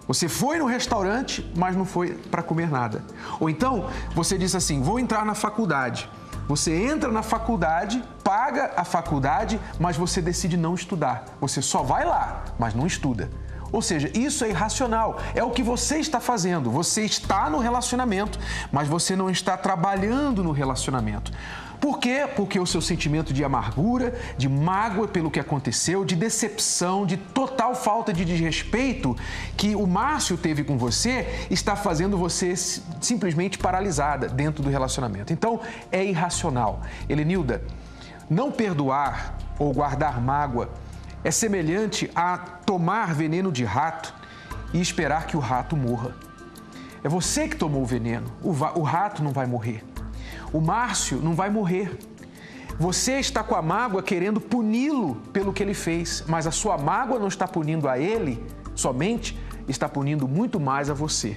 Você foi no restaurante, mas não foi para comer nada. Ou então, você disse assim, vou entrar na faculdade. Você entra na faculdade, paga a faculdade, mas você decide não estudar. Você só vai lá, mas não estuda. Ou seja, isso é irracional, é o que você está fazendo. Você está no relacionamento, mas você não está trabalhando no relacionamento. Por quê? Porque o seu sentimento de amargura, de mágoa pelo que aconteceu, de decepção, de total falta de desrespeito que o Márcio teve com você, está fazendo você simplesmente paralisada dentro do relacionamento. Então, é irracional. Helenilda, não perdoar ou guardar mágoa é semelhante a tomar veneno de rato e esperar que o rato morra. É você que tomou o veneno, o rato não vai morrer. O Márcio não vai morrer. Você está com a mágoa querendo puni-lo pelo que ele fez, mas a sua mágoa não está punindo a ele somente, está punindo muito mais a você.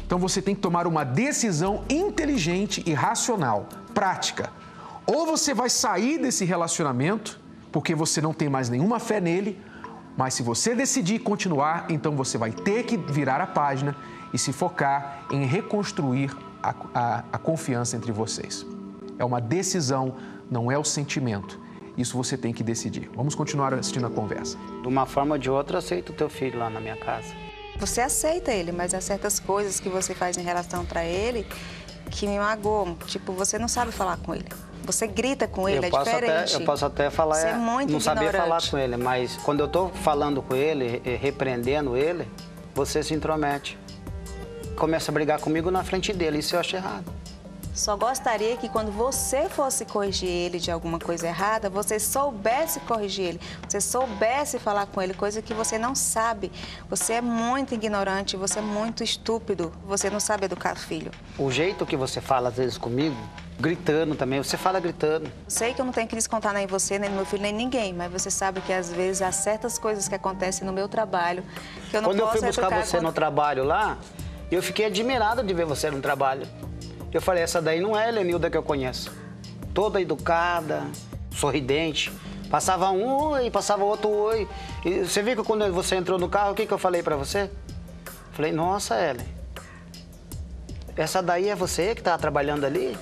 Então você tem que tomar uma decisão inteligente e racional, prática. Ou você vai sair desse relacionamento, porque você não tem mais nenhuma fé nele, mas se você decidir continuar, então você vai ter que virar a página e se focar em reconstruir a confiança entre vocês. É uma decisão, não é o sentimento. Isso você tem que decidir. Vamos continuar assistindo a conversa. De uma forma ou de outra, eu aceito o teu filho lá na minha casa. Você aceita ele, mas há certas coisas que você faz em relação para ele que me magoam. Tipo, você não sabe falar com ele. Você grita com ele, é diferente. Eu posso até falar, você é muito não ignorante. Saber falar com ele, mas quando eu estou falando com ele, repreendendo ele, você se intromete. Começa a brigar comigo na frente dele, isso eu acho errado. Só gostaria que quando você fosse corrigir ele de alguma coisa errada, você soubesse corrigir ele, você soubesse falar com ele, coisa que você não sabe. Você é muito ignorante, você é muito estúpido, você não sabe educar filho. O jeito que você fala às vezes comigo, gritando também, você fala gritando. Sei que eu não tenho que descontar nem você, nem no meu filho, nem ninguém, mas você sabe que às vezes há certas coisas que acontecem no meu trabalho que eu não posso educar. Quando eu fui buscar você no trabalho lá, eu fiquei admirada de ver você no trabalho. Eu falei, essa daí não é a Helenilda que eu conheço. Toda educada, sorridente. Passava um oi, passava outro oi. E você viu que quando você entrou no carro, o que eu falei pra você? Falei, nossa, Helen, essa daí é você que tá trabalhando ali?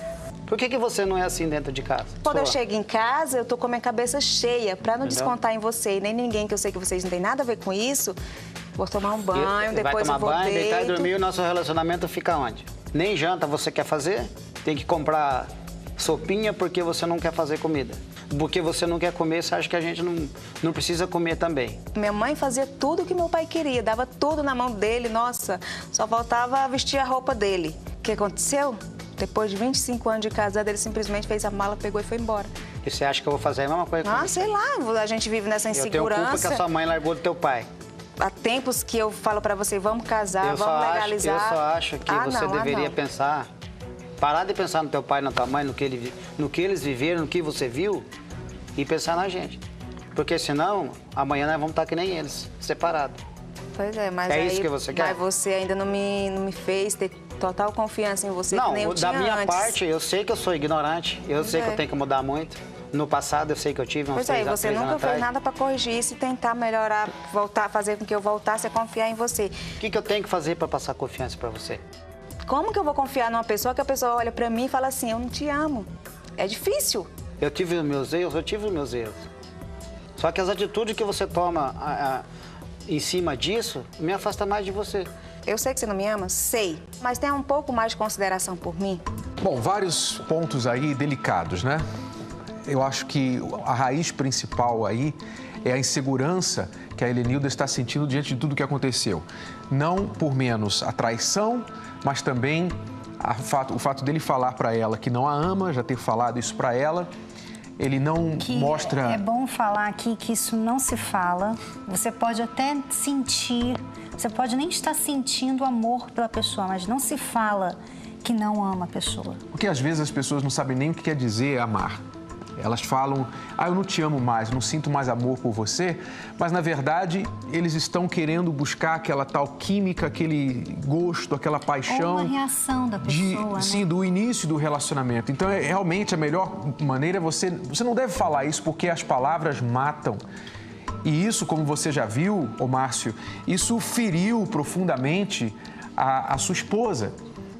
Por que você não é assim dentro de casa? Quando eu chego em casa, eu tô com a minha cabeça cheia. Pra não descontar em você e nem ninguém, que eu sei que vocês não têm nada a ver com isso, vou tomar um banho, depois eu vou banho, deito. deitar e dormir, o nosso relacionamento fica onde? Nem janta você quer fazer, tem que comprar sopinha porque você não quer fazer comida. Porque você não quer comer, você acha que a gente não precisa comer também. Minha mãe fazia tudo o que meu pai queria, dava tudo na mão dele, nossa, só faltava vestir a roupa dele. O que aconteceu? Depois de 25 anos de casada, ele simplesmente fez a mala, pegou e foi embora. E você acha que eu vou fazer a mesma coisa com você? Sei lá, a gente vive nessa insegurança. Eu tenho culpa que a sua mãe largou do teu pai. Há tempos que eu falo pra você, vamos casar, vamos legalizar. Eu só acho que você deveria pensar, parar de pensar no teu pai e na tua mãe, no que eles viveram, no que você viu, e pensar na gente. Porque senão, amanhã nós vamos estar que nem eles, separados. Pois é, mas aí, isso que você quer? Mas você ainda não me fez ter total confiança em você, não, que nem eu tinha da minha antes. parte, eu sei que eu sou ignorante, eu sei que eu tenho que mudar muito, No passado eu sei que eu tive uns 3 anos atrás. Pois é, você nunca fez nada para corrigir isso e tentar melhorar, voltar, fazer com que eu voltasse a confiar em você. O que eu tenho que fazer para passar confiança para você? Como que eu vou confiar numa pessoa que a pessoa olha para mim e fala assim, eu não te amo? É difícil. Eu tive os meus erros. Só que as atitudes que você toma em cima disso me afasta mais de você. Eu sei que você não me ama, sei, mas tem um pouco mais de consideração por mim. Bom, vários pontos aí delicados, né? Eu acho que a raiz principal aí é a insegurança que a Helenilda está sentindo diante de tudo que aconteceu. Não por menos a traição, mas também o fato dele falar para ela que não a ama, já ter falado isso para ela. Ele não mostra... É bom falar aqui que isso não se fala. Você pode até sentir, você pode nem estar sentindo amor pela pessoa, mas não se fala que não ama a pessoa. Porque às vezes as pessoas não sabem nem o que quer dizer amar. Elas falam, eu não te amo mais, não sinto mais amor por você, mas na verdade eles estão querendo buscar aquela tal química, aquele gosto, aquela paixão. Ou uma reação da pessoa, sim, né? do início do relacionamento. Então, realmente a melhor maneira é você não deve falar isso porque as palavras matam. E isso, como você já viu, ô Márcio, isso feriu profundamente a sua esposa.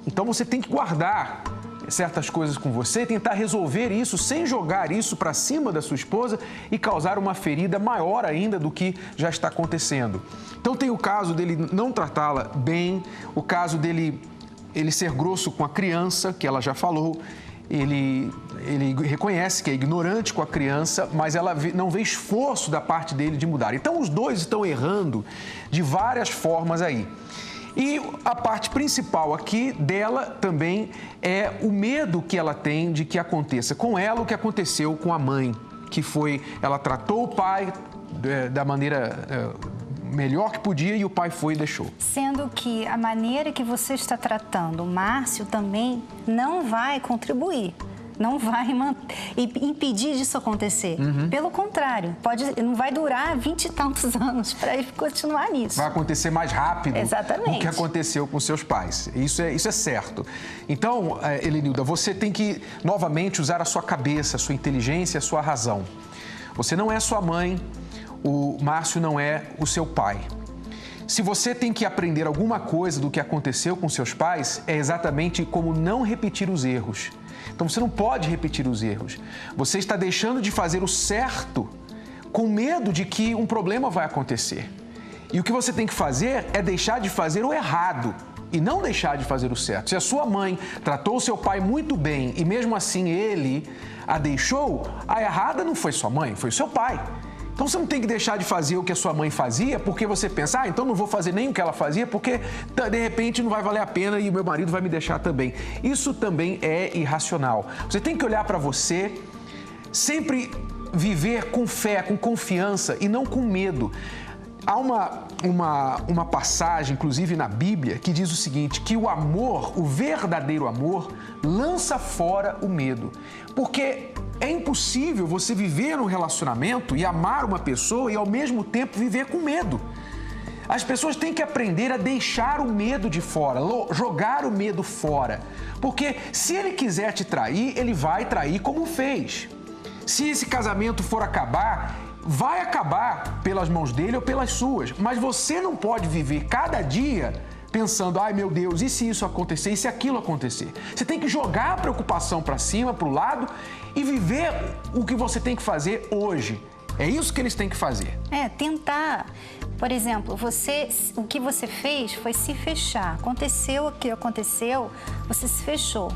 Então você tem que guardar certas coisas com você, tentar resolver isso sem jogar isso para cima da sua esposa e causar uma ferida maior ainda do que já está acontecendo. Então tem o caso dele não tratá-la bem, o caso dele ser grosso com a criança, que ela já falou, ele reconhece que é ignorante com a criança, mas ela não vê esforço da parte dele de mudar. Então os dois estão errando de várias formas aí. E a parte principal aqui dela também é o medo que ela tem de que aconteça com ela o que aconteceu com a mãe, que foi, ela tratou o pai da maneira melhor que podia e o pai foi e deixou. Sendo que a maneira que você está tratando o Márcio também não vai contribuir. Não vai impedir disso acontecer. Pelo contrário, não vai durar 20 e tantos anos para ele continuar nisso. Vai acontecer mais rápido do que aconteceu com seus pais. Isso é certo. Então, Helenilda, você tem que novamente usar a sua cabeça, a sua inteligência, a sua razão. Você não é sua mãe, o Márcio não é o seu pai. Se você tem que aprender alguma coisa do que aconteceu com seus pais, é exatamente como não repetir os erros. Então você não pode repetir os erros. Você está deixando de fazer o certo com medo de que um problema vai acontecer. E o que você tem que fazer é deixar de fazer o errado e não deixar de fazer o certo. Se a sua mãe tratou o seu pai muito bem e mesmo assim ele a deixou, a errada não foi sua mãe, foi o seu pai. Então você não tem que deixar de fazer o que a sua mãe fazia porque você pensa, então não vou fazer nem o que ela fazia porque de repente não vai valer a pena e o meu marido vai me deixar também. Isso também é irracional. Você tem que olhar para você, sempre viver com fé, com confiança e não com medo. Há uma passagem, inclusive na Bíblia, que diz o seguinte, que o amor, o verdadeiro amor, lança fora o medo. Porque é impossível você viver um relacionamento e amar uma pessoa e ao mesmo tempo viver com medo. As pessoas têm que aprender a deixar o medo de fora, jogar o medo fora. Porque se ele quiser te trair, ele vai trair como fez. Se esse casamento for acabar, vai acabar pelas mãos dele ou pelas suas. Mas você não pode viver cada dia pensando, ai meu Deus, e se isso acontecer, e se aquilo acontecer? Você tem que jogar a preocupação para cima, para o lado e viver o que você tem que fazer hoje. É isso que eles têm que fazer. Tentar. Por exemplo, o que você fez foi se fechar. Aconteceu o que aconteceu, você se fechou.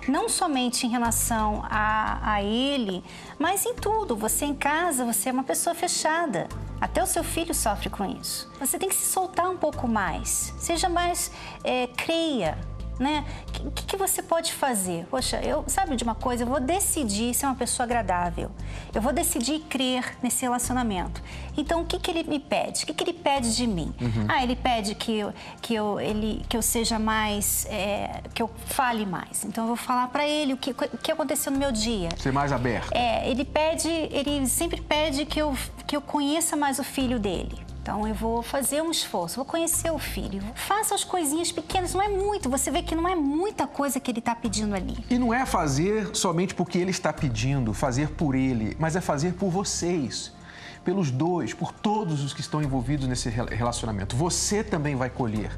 Não somente em relação a ele, mas em tudo. Você em casa, você é uma pessoa fechada. Até o seu filho sofre com isso. Você tem que se soltar um pouco mais. Seja mais, creia, né? O que você pode fazer? Poxa, sabe de uma coisa? Eu vou decidir ser uma pessoa agradável. Eu vou decidir crer nesse relacionamento. Então, o que ele me pede? O que ele pede de mim? Ele pede que eu seja mais, que eu fale mais. Então, eu vou falar para ele o que aconteceu no meu dia. Ser mais aberto. Ele sempre pede que eu conheça mais o filho dele. Então, eu vou fazer um esforço, vou conhecer o filho. Faça as coisinhas pequenas, não é muito. Você vê que não é muita coisa que ele está pedindo ali. E não é fazer somente porque ele está pedindo, fazer por ele, mas é fazer por vocês. Pelos dois, por todos os que estão envolvidos nesse relacionamento. Você também vai colher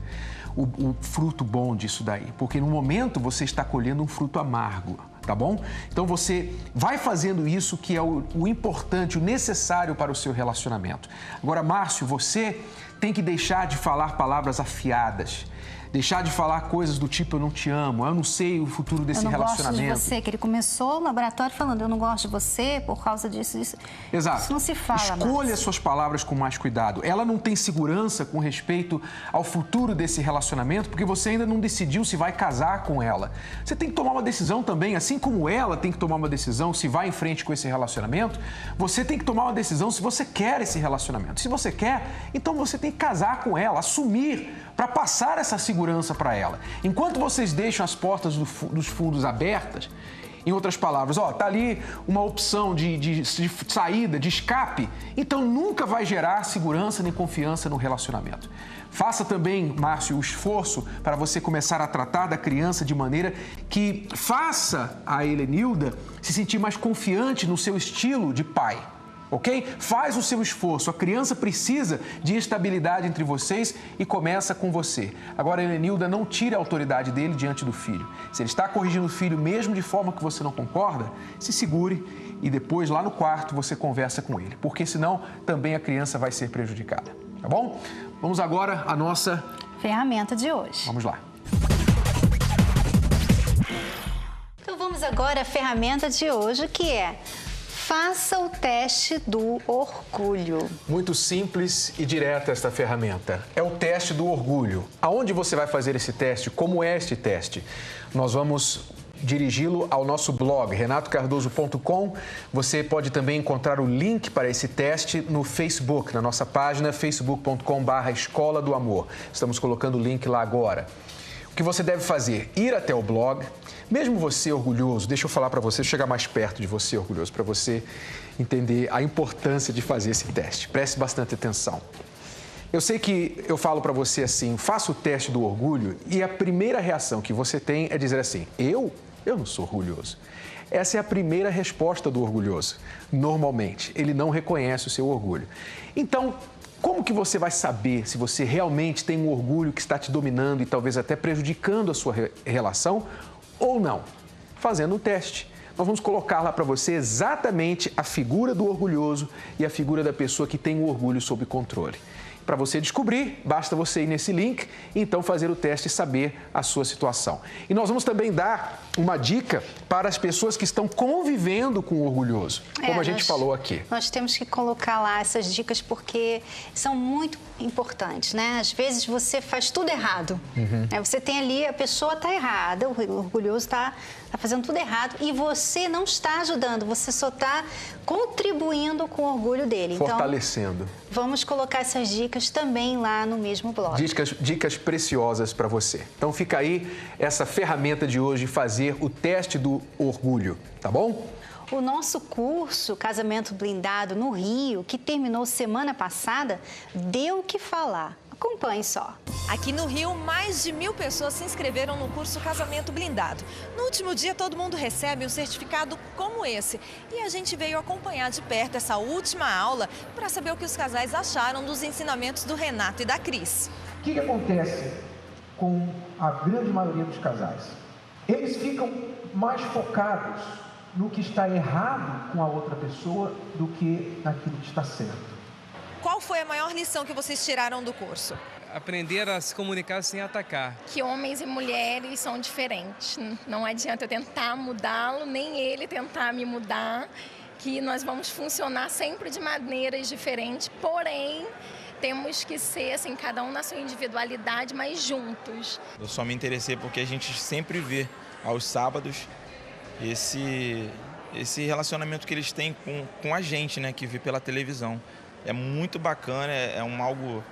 o fruto bom disso daí. Porque no momento você está colhendo um fruto amargo. Tá bom? Então você vai fazendo isso que é o importante, o necessário para o seu relacionamento. Agora, Márcio, você tem que deixar de falar palavras afiadas. Deixar de falar coisas do tipo, eu não te amo, eu não sei o futuro desse relacionamento. Eu não gosto de você, que ele começou o laboratório falando, eu não gosto de você por causa disso. Exato. Isso não se fala. Escolha suas palavras com mais cuidado. Ela não tem segurança com respeito ao futuro desse relacionamento, porque você ainda não decidiu se vai casar com ela. Você tem que tomar uma decisão também, assim como ela tem que tomar uma decisão se vai em frente com esse relacionamento, você tem que tomar uma decisão se você quer esse relacionamento. Se você quer, então você tem que casar com ela, assumir, para passar essa segurança para ela. Enquanto vocês deixam as portas dos fundos abertas, em outras palavras, tá ali uma opção de saída, de escape, então nunca vai gerar segurança nem confiança no relacionamento. Faça também, Márcio, o esforço para você começar a tratar da criança de maneira que faça a Helenilda se sentir mais confiante no seu estilo de pai. Ok? Faz o seu esforço. A criança precisa de estabilidade entre vocês e começa com você. Agora, a Helenilda, não tire a autoridade dele diante do filho. Se ele está corrigindo o filho mesmo de forma que você não concorda, se segure e depois, lá no quarto, você conversa com ele. Porque senão, também a criança vai ser prejudicada. Tá bom? Vamos agora à nossa ferramenta de hoje. Vamos lá. Então, vamos agora à ferramenta de hoje, que é... Faça o teste do orgulho. Muito simples e direta esta ferramenta. É o teste do orgulho. Aonde você vai fazer esse teste? Como é este teste? Nós vamos dirigi-lo ao nosso blog, renatocardoso.com. Você pode também encontrar o link para esse teste no Facebook, na nossa página facebook.com/Escola do Amor. Estamos colocando o link lá agora. O que você deve fazer? Ir até o blog. Mesmo você orgulhoso, deixa eu falar para você, chegar mais perto de você orgulhoso, para você entender a importância de fazer esse teste. Preste bastante atenção. Eu sei que eu falo para você assim, faça o teste do orgulho e a primeira reação que você tem é dizer assim, eu não sou orgulhoso. Essa é a primeira resposta do orgulhoso. Normalmente, ele não reconhece o seu orgulho. Então, como que você vai saber se você realmente tem um orgulho que está te dominando e talvez até prejudicando a sua relação ou não? Fazendo um teste. Nós vamos colocar lá para você exatamente a figura do orgulhoso e a figura da pessoa que tem o orgulho sob controle. Para você descobrir, basta você ir nesse link e então fazer o teste e saber a sua situação. E nós vamos também dar uma dica para as pessoas que estão convivendo com o orgulhoso, como a gente falou aqui. Nós temos que colocar lá essas dicas porque são muito importantes, né? Às vezes você faz tudo errado. Você tem ali, a pessoa está errada, o orgulhoso está fazendo tudo errado e você não está ajudando, você só está contribuindo com o orgulho dele. Fortalecendo. Então, vamos colocar essas dicas também lá no mesmo blog. Dicas preciosas para você. Então fica aí essa ferramenta de hoje, fazer o teste do orgulho, tá bom? O nosso curso Casamento Blindado no Rio, que terminou semana passada, deu o que falar. Acompanhe só. Aqui no Rio, mais de 1000 pessoas se inscreveram no curso Casamento Blindado. No último dia, todo mundo recebe um certificado como esse. E a gente veio acompanhar de perto essa última aula para saber o que os casais acharam dos ensinamentos do Renato e da Cris. O que acontece com a grande maioria dos casais? Eles ficam mais focados no que está errado com a outra pessoa do que naquilo que está certo. Qual foi a maior lição que vocês tiraram do curso? Aprender a se comunicar sem atacar. Que homens e mulheres são diferentes. Não adianta eu tentar mudá-lo, nem ele tentar me mudar. Que nós vamos funcionar sempre de maneiras diferentes, porém temos que ser, assim, cada um na sua individualidade, mas juntos. Eu só me interessei porque a gente sempre vê aos sábados esse relacionamento que eles têm com a gente, né, que vê pela televisão. É muito bacana, é algo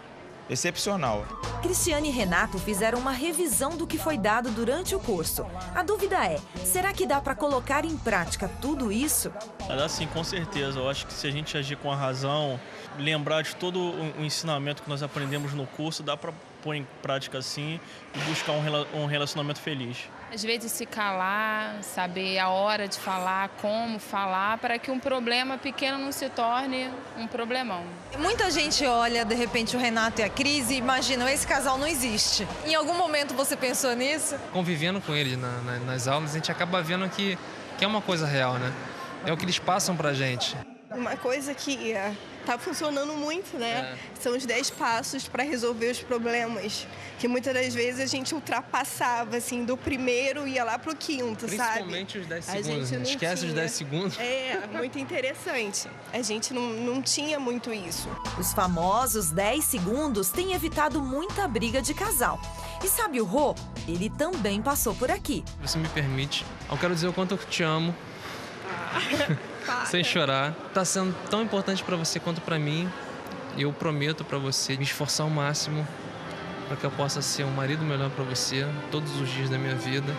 excepcional. Cristiane e Renato fizeram uma revisão do que foi dado durante o curso. A dúvida é, será que dá para colocar em prática tudo isso? Dá sim, com certeza. Eu acho que se a gente agir com a razão, lembrar de todo o ensinamento que nós aprendemos no curso, dá para pôr em prática assim e buscar um relacionamento feliz. Às vezes se calar, saber a hora de falar, como falar, para que um problema pequeno não se torne um problemão. Muita gente olha, de repente, o Renato e a Cris e imagina, esse casal não existe. Em algum momento você pensou nisso? Convivendo com eles nas aulas, a gente acaba vendo que é uma coisa real, né? É o que eles passam pra gente. Uma coisa que está funcionando muito, né? São os 10 passos para resolver os problemas. Que muitas das vezes a gente ultrapassava, assim, do primeiro e ia lá pro quinto, Principalmente sabe? os 10 segundos, né? Esquece os 10 segundos. É, muito interessante. A gente não tinha muito isso. Os famosos 10 segundos têm evitado muita briga de casal. E sabe o Rô? Ele também passou por aqui. Você me permite, eu quero dizer o quanto eu te amo. Sem chorar. Tá sendo tão importante para você quanto para mim. E eu prometo para você me esforçar ao máximo para que eu possa ser um marido melhor para você todos os dias da minha vida.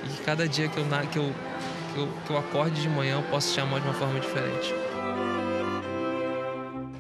E que cada dia que eu acorde de manhã eu possa te amar de uma forma diferente.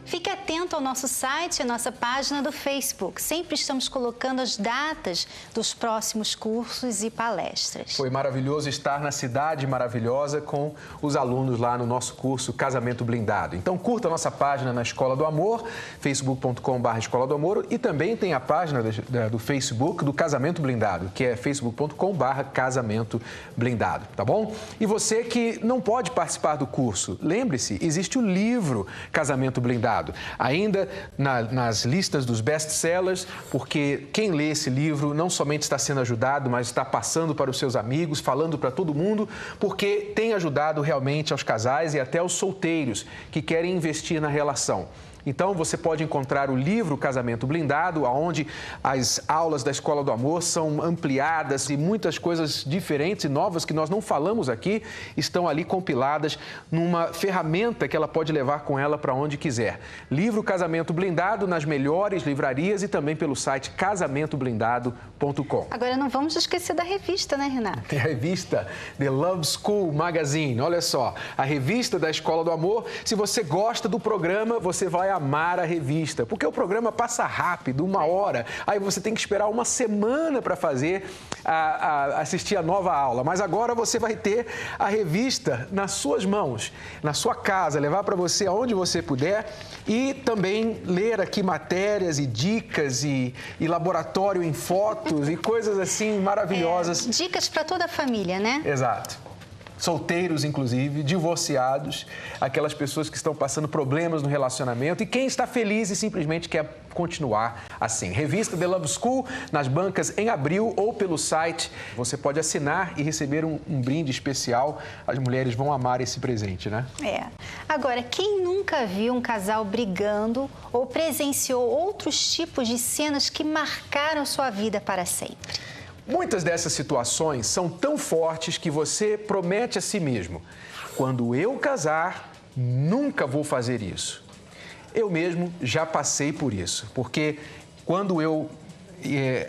Fique atento ao nosso site e à nossa página do Facebook. Sempre estamos colocando as datas dos próximos cursos e palestras. Foi maravilhoso estar na Cidade Maravilhosa com os alunos lá no nosso curso Casamento Blindado. Então curta a nossa página na Escola do Amor, facebook.com/Escola do Amor, e também tem a página do Facebook do Casamento Blindado, que é facebook.com/Casamento Blindado, tá bom? E você que não pode participar do curso, lembre-se, existe o livro Casamento Blindado, ainda nas listas dos best-sellers, porque quem lê esse livro não somente está sendo ajudado, mas está passando para os seus amigos, falando para todo mundo, porque tem ajudado realmente aos casais e até aos solteiros que querem investir na relação. Então, você pode encontrar o livro Casamento Blindado, onde as aulas da Escola do Amor são ampliadas e muitas coisas diferentes e novas que nós não falamos aqui estão ali compiladas numa ferramenta que ela pode levar com ela para onde quiser. Livro Casamento Blindado nas melhores livrarias e também pelo site casamentoblindado.com. Agora, não vamos esquecer da revista, né, Renato? Tem a revista The Love School Magazine. Olha só, a revista da Escola do Amor. Se você gosta do programa, você vai amar a revista, porque o programa passa rápido, 1 hora, aí você tem que esperar 1 semana para fazer assistir a nova aula, mas agora você vai ter a revista nas suas mãos, na sua casa, levar para você aonde você puder e também ler aqui matérias e dicas e laboratório em fotos e coisas assim maravilhosas. Dicas para toda a família, né? Exato. Solteiros, inclusive, divorciados, aquelas pessoas que estão passando problemas no relacionamento e quem está feliz e simplesmente quer continuar assim. Revista The Love School nas bancas em abril ou pelo site. Você pode assinar e receber um brinde especial. As mulheres vão amar esse presente, né? É. Agora, quem nunca viu um casal brigando ou presenciou outros tipos de cenas que marcaram sua vida para sempre? Muitas dessas situações são tão fortes que você promete a si mesmo: quando eu casar, nunca vou fazer isso. Eu mesmo já passei por isso, porque quando eu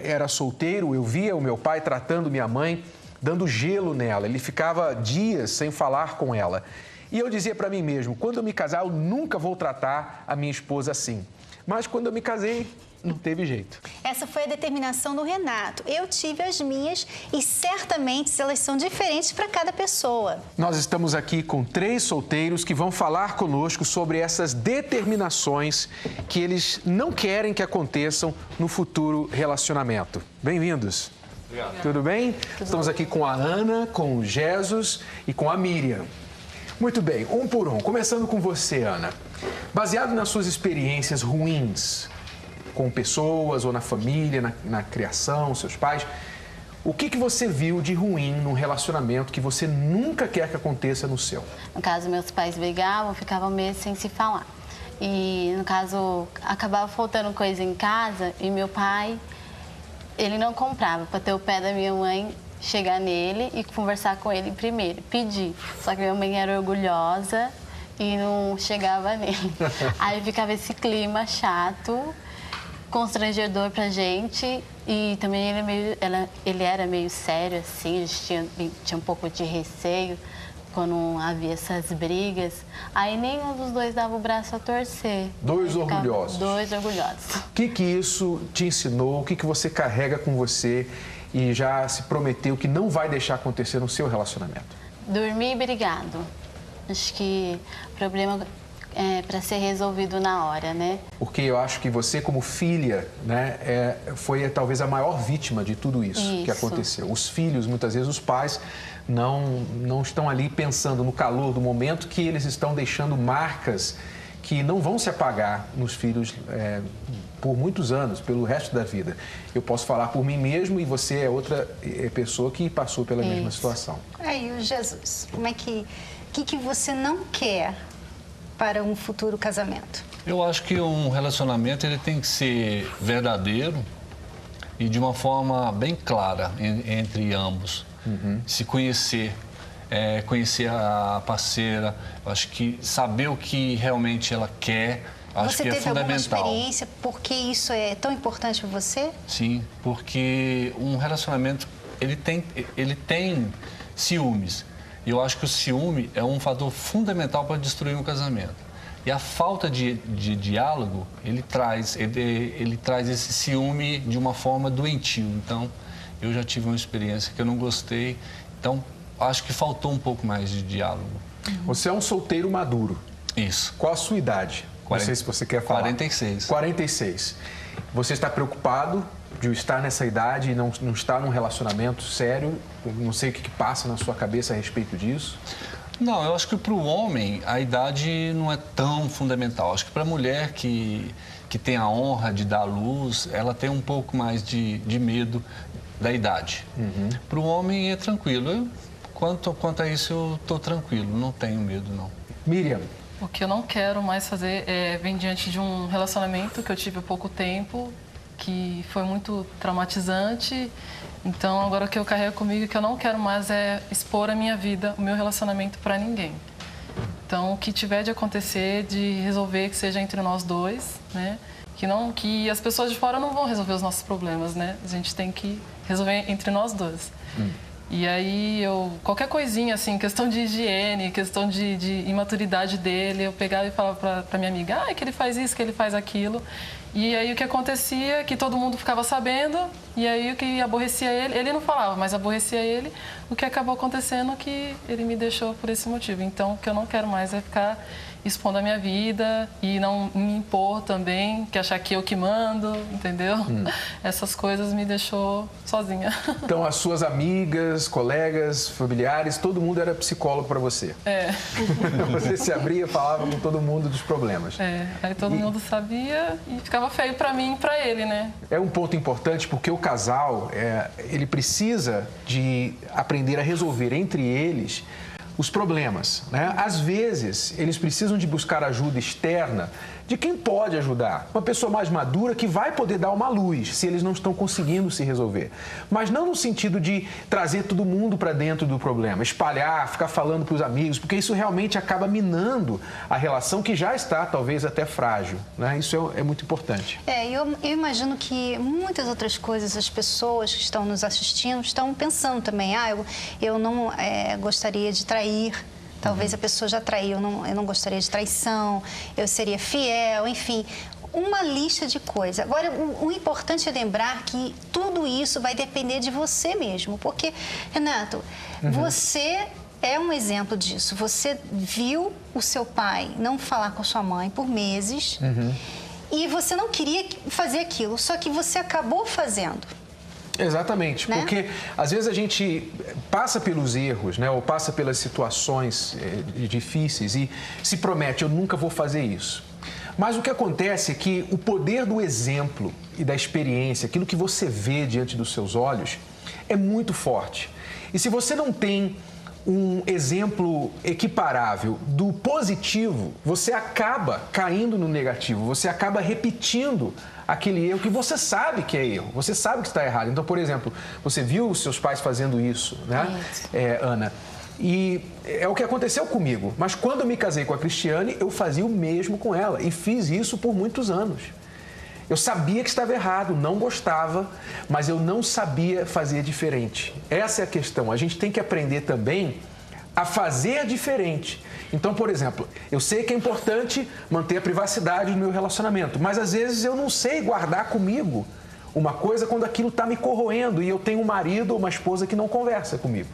era solteiro, eu via o meu pai tratando minha mãe, dando gelo nela. Ele ficava dias sem falar com ela. E eu dizia para mim mesmo: quando eu me casar, eu nunca vou tratar a minha esposa assim. Mas quando eu me casei, não teve jeito. Essa foi a determinação do Renato. Eu tive as minhas e certamente elas são diferentes para cada pessoa. Nós estamos aqui com 3 solteiros que vão falar conosco sobre essas determinações que eles não querem que aconteçam no futuro relacionamento. Bem-vindos. Obrigado. Tudo bem? Estamos aqui com a Ana, com o Jesus e com a Miriam. Muito bem, um por um. Começando com você, Ana. Baseado nas suas experiências ruins com pessoas ou na família, na criação, seus pais, o que você viu de ruim num relacionamento que você nunca quer que aconteça no seu? No caso, meus pais brigavam, ficavam meses sem se falar. E, no caso, acabava faltando coisa em casa e meu pai, ele não comprava para ter o pé da minha mãe, chegar nele e conversar com ele primeiro, pedir. Só que minha mãe era orgulhosa e não chegava nele. Aí ficava esse clima chato, constrangedor pra gente, e também ele era meio sério, assim, a gente tinha um pouco de receio, quando havia essas brigas, aí nenhum dos dois dava o braço a torcer. Dois orgulhosos. Dois orgulhosos. O que isso te ensinou? O que você carrega com você e já se prometeu que não vai deixar acontecer no seu relacionamento? Dormir e brigado. Acho que o problema é para ser resolvido na hora, né? Porque eu acho que você, como filha, né, foi talvez a maior vítima de tudo isso que aconteceu. Os filhos, muitas vezes, os pais não estão ali pensando no calor do momento, que eles estão deixando marcas que não vão se apagar nos filhos por muitos anos, pelo resto da vida. Eu posso falar por mim mesmo e você é outra pessoa que passou pela mesma situação. Aí, o Jesus, como é que você não quer para um futuro casamento? Eu acho que um relacionamento ele tem que ser verdadeiro e de uma forma bem clara entre ambos. Se conhecer, conhecer a parceira, eu acho que saber o que realmente ela quer, acho que é fundamental. Você teve alguma experiência? Por que isso é tão importante para você? Sim, porque um relacionamento ele tem ciúmes. E eu acho que o ciúme é um fator fundamental para destruir um casamento. E a falta de diálogo, ele traz esse ciúme de uma forma doentio. Então, eu já tive uma experiência que eu não gostei. Então, acho que faltou um pouco mais de diálogo. Você é um solteiro maduro. Isso. Qual a sua idade? Não sei se você quer falar. 46. 46. Você está preocupado de estar nessa idade e não estar num relacionamento sério? Não sei o que passa na sua cabeça a respeito disso. Não, eu acho que para o homem a idade não é tão fundamental. Acho que para a mulher que tem a honra de dar à luz, ela tem um pouco mais de medo da idade. Para o homem é tranquilo. Quanto a isso, eu estou tranquilo, não tenho medo, não. Miriam. O que eu não quero mais fazer vem diante de um relacionamento que eu tive há pouco tempo, que foi muito traumatizante. Então, agora o que eu carrego comigo, que eu não quero mais é expor a minha vida, o meu relacionamento para ninguém. Então, o que tiver de acontecer, de resolver, que seja entre nós dois, né? Que as pessoas de fora não vão resolver os nossos problemas, né? A gente tem que resolver entre nós dois. E aí, qualquer coisinha, assim, questão de higiene, questão de imaturidade dele, eu pegava e falava pra minha amiga, que ele faz isso, que ele faz aquilo. E aí, o que acontecia é que todo mundo ficava sabendo, e aí o que aborrecia ele não falava, mas aborrecia ele, o que acabou acontecendo é que ele me deixou por esse motivo. Então, o que eu não quero mais é ficar expondo a minha vida e não me impor também, que achar que eu que mando, entendeu? Essas coisas me deixou sozinha. Então, as suas amigas, colegas, familiares, todo mundo era psicólogo para você? Você se abria e falava com todo mundo dos problemas? Aí todo mundo sabia e ficava feio para mim e para ele, né? É um ponto importante porque o casal, ele precisa de aprender a resolver entre eles os problemas, né? Às vezes, eles precisam de buscar ajuda externa de quem pode ajudar. Uma pessoa mais madura que vai poder dar uma luz se eles não estão conseguindo se resolver. Mas não no sentido de trazer todo mundo para dentro do problema, espalhar, ficar falando para os amigos, porque isso realmente acaba minando a relação que já está, talvez, até frágil, né? Isso é muito importante. Eu imagino que muitas outras coisas as pessoas que estão nos assistindo estão pensando também. Eu não gostaria de trair. Talvez a pessoa já traiu, eu não gostaria de traição, eu seria fiel, enfim, uma lista de coisas. Agora, o importante é lembrar que tudo isso vai depender de você mesmo, porque, Renato, você é um exemplo disso. Você viu o seu pai não falar com a sua mãe por meses e você não queria fazer aquilo, só que você acabou fazendo. Exatamente, né? Porque às vezes a gente passa pelos erros, né, ou passa pelas situações difíceis e se promete, eu nunca vou fazer isso. Mas o que acontece é que o poder do exemplo e da experiência, aquilo que você vê diante dos seus olhos, é muito forte. E se você não tem um exemplo equiparável do positivo, você acaba caindo no negativo, você acaba repetindo aquele erro que você sabe que é erro, você sabe que está errado. Então, por exemplo, você viu os seus pais fazendo isso, né, Ana? E é o que aconteceu comigo. Mas quando eu me casei com a Cristiane, eu fazia o mesmo com ela e fiz isso por muitos anos. Eu sabia que estava errado, não gostava, mas eu não sabia fazer diferente. Essa é a questão. A gente tem que aprender também a fazer diferente. Então, por exemplo, eu sei que é importante manter a privacidade no meu relacionamento, mas às vezes eu não sei guardar comigo uma coisa quando aquilo está me corroendo e eu tenho um marido ou uma esposa que não conversa comigo.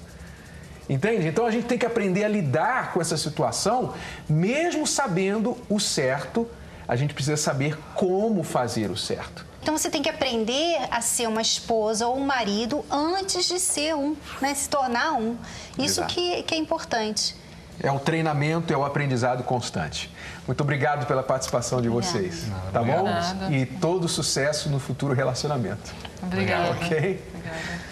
Entende? Então a gente tem que aprender a lidar com essa situação, mesmo sabendo o certo, a gente precisa saber como fazer o certo. Então você tem que aprender a ser uma esposa ou um marido antes de ser um, né? Se tornar um. Isso que é importante. É o treinamento, é o aprendizado constante. Muito obrigado pela participação de vocês. Tá bom? E todo sucesso no futuro relacionamento. Obrigada. Ok? Obrigada.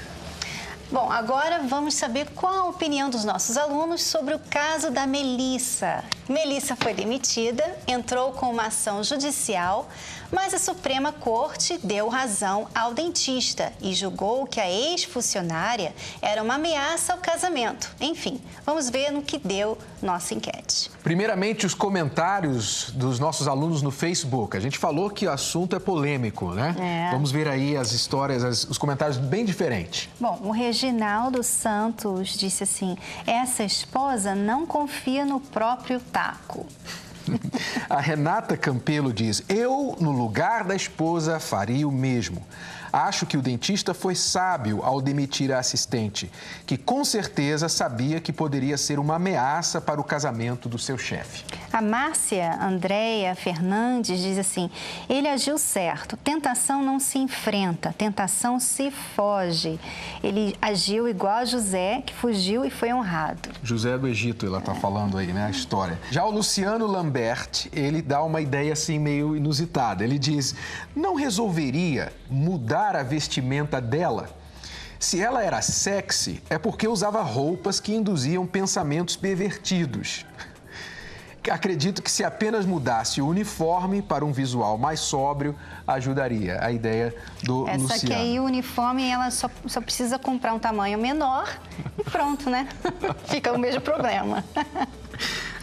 Bom, agora vamos saber qual a opinião dos nossos alunos sobre o caso da Melissa. Melissa foi demitida, entrou com uma ação judicial, mas a Suprema Corte deu razão ao dentista e julgou que a ex-funcionária era uma ameaça ao casamento. Enfim, vamos ver no que deu nossa enquete. Primeiramente, os comentários dos nossos alunos no Facebook. A gente falou que o assunto é polêmico, né? Vamos ver aí as histórias, os comentários bem diferentes. Bom, o Reginaldo Santos disse assim: essa esposa não confia no próprio taco. A Renata Campelo diz: eu, no lugar da esposa, faria o mesmo. Acho que o dentista foi sábio ao demitir a assistente, que com certeza sabia que poderia ser uma ameaça para o casamento do seu chefe. A Márcia Andréia Fernandes diz assim: ele agiu certo, tentação não se enfrenta, tentação se foge. Ele agiu igual a José, que fugiu e foi honrado. José do Egito, ela está falando aí, né, a história. Já o Luciano Lambert, ele dá uma ideia assim meio inusitada. Ele diz: não resolveria mudar a vestimenta dela? Se ela era sexy, é porque usava roupas que induziam pensamentos pervertidos. Acredito que se apenas mudasse o uniforme para um visual mais sóbrio, ajudaria. A ideia do Luciano. Só que aí o uniforme, ela só precisa comprar um tamanho menor e pronto, né? Fica o mesmo problema.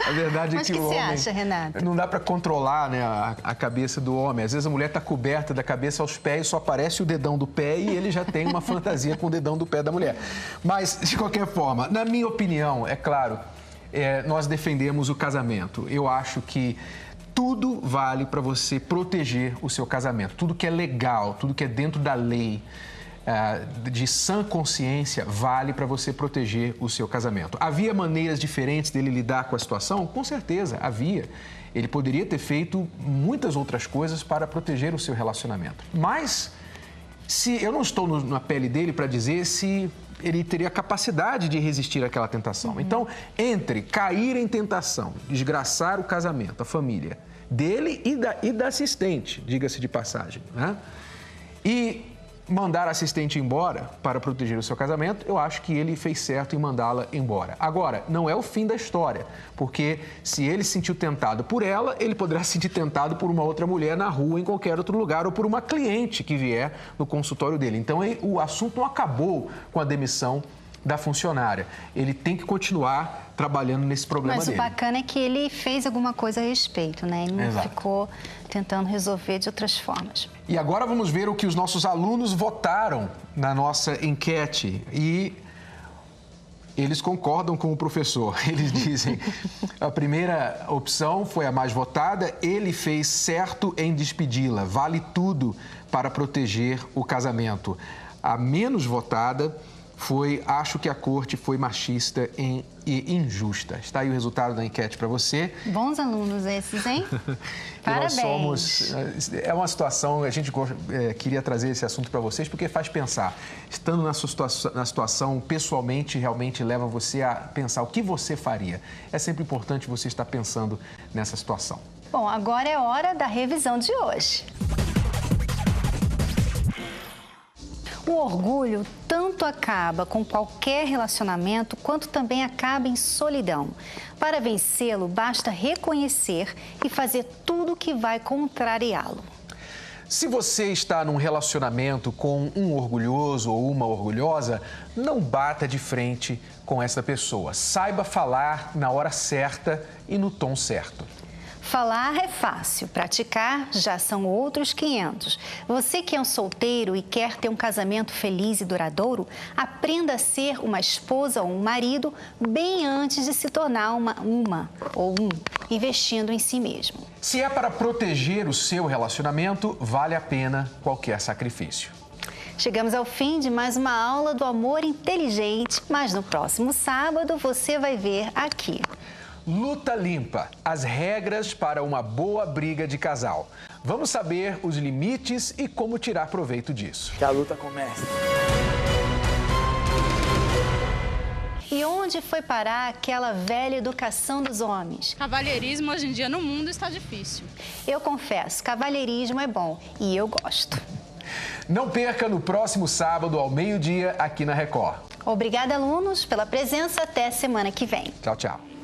A verdade é que o homem... Mas o que você acha, Renato? Não dá para controlar, né, a cabeça do homem. Às vezes a mulher está coberta da cabeça aos pés, só aparece o dedão do pé e ele já tem uma fantasia com o dedão do pé da mulher. Mas, de qualquer forma, na minha opinião, é claro, nós defendemos o casamento. Eu acho que tudo vale para você proteger o seu casamento. Tudo que é legal, tudo que é dentro da lei, de sã consciência, vale para você proteger o seu casamento. Havia maneiras diferentes dele lidar com a situação? Com certeza, havia. Ele poderia ter feito muitas outras coisas para proteger o seu relacionamento. Mas eu não estou na pele dele para dizer se ele teria capacidade de resistir àquela tentação. Então, entre cair em tentação, desgraçar o casamento, a família dele e da assistente, diga-se de passagem, né? E mandar a assistente embora para proteger o seu casamento, eu acho que ele fez certo em mandá-la embora. Agora, não é o fim da história, porque se ele se sentiu tentado por ela, ele poderá se sentir tentado por uma outra mulher na rua, em qualquer outro lugar, ou por uma cliente que vier no consultório dele. Então, o assunto não acabou com a demissão da funcionária. Ele tem que continuar trabalhando nesse problema dele. Mas o bacana é que ele fez alguma coisa a respeito, né? Ele não ficou tentando resolver de outras formas. E agora vamos ver o que os nossos alunos votaram na nossa enquete. E eles concordam com o professor. Eles dizem: a primeira opção foi a mais votada, ele fez certo em despedi-la. Vale tudo para proteger o casamento. A menos votada foi: acho que a corte foi machista e injusta. Está aí o resultado da enquete para você. Bons alunos esses, hein? Parabéns. É uma situação, a gente queria trazer esse assunto para vocês porque faz pensar. Estando na situação, pessoalmente, realmente leva você a pensar o que você faria. É sempre importante você estar pensando nessa situação. Bom, agora é hora da revisão de hoje. O orgulho tanto acaba com qualquer relacionamento, quanto também acaba em solidão. Para vencê-lo, basta reconhecer e fazer tudo o que vai contrariá-lo. Se você está num relacionamento com um orgulhoso ou uma orgulhosa, não bata de frente com essa pessoa. Saiba falar na hora certa e no tom certo. Falar é fácil, praticar já são outros 500. Você que é um solteiro e quer ter um casamento feliz e duradouro, aprenda a ser uma esposa ou um marido bem antes de se tornar uma ou um, investindo em si mesmo. Se é para proteger o seu relacionamento, vale a pena qualquer sacrifício. Chegamos ao fim de mais uma aula do amor inteligente, mas no próximo sábado você vai ver aqui. Luta limpa, as regras para uma boa briga de casal. Vamos saber os limites e como tirar proveito disso. Que a luta comece. E onde foi parar aquela velha educação dos homens? Cavalheirismo hoje em dia no mundo está difícil. Eu confesso, cavalheirismo é bom e eu gosto. Não perca no próximo sábado ao meio-dia aqui na Record. Obrigada, alunos, pela presença. Até semana que vem. Tchau, tchau.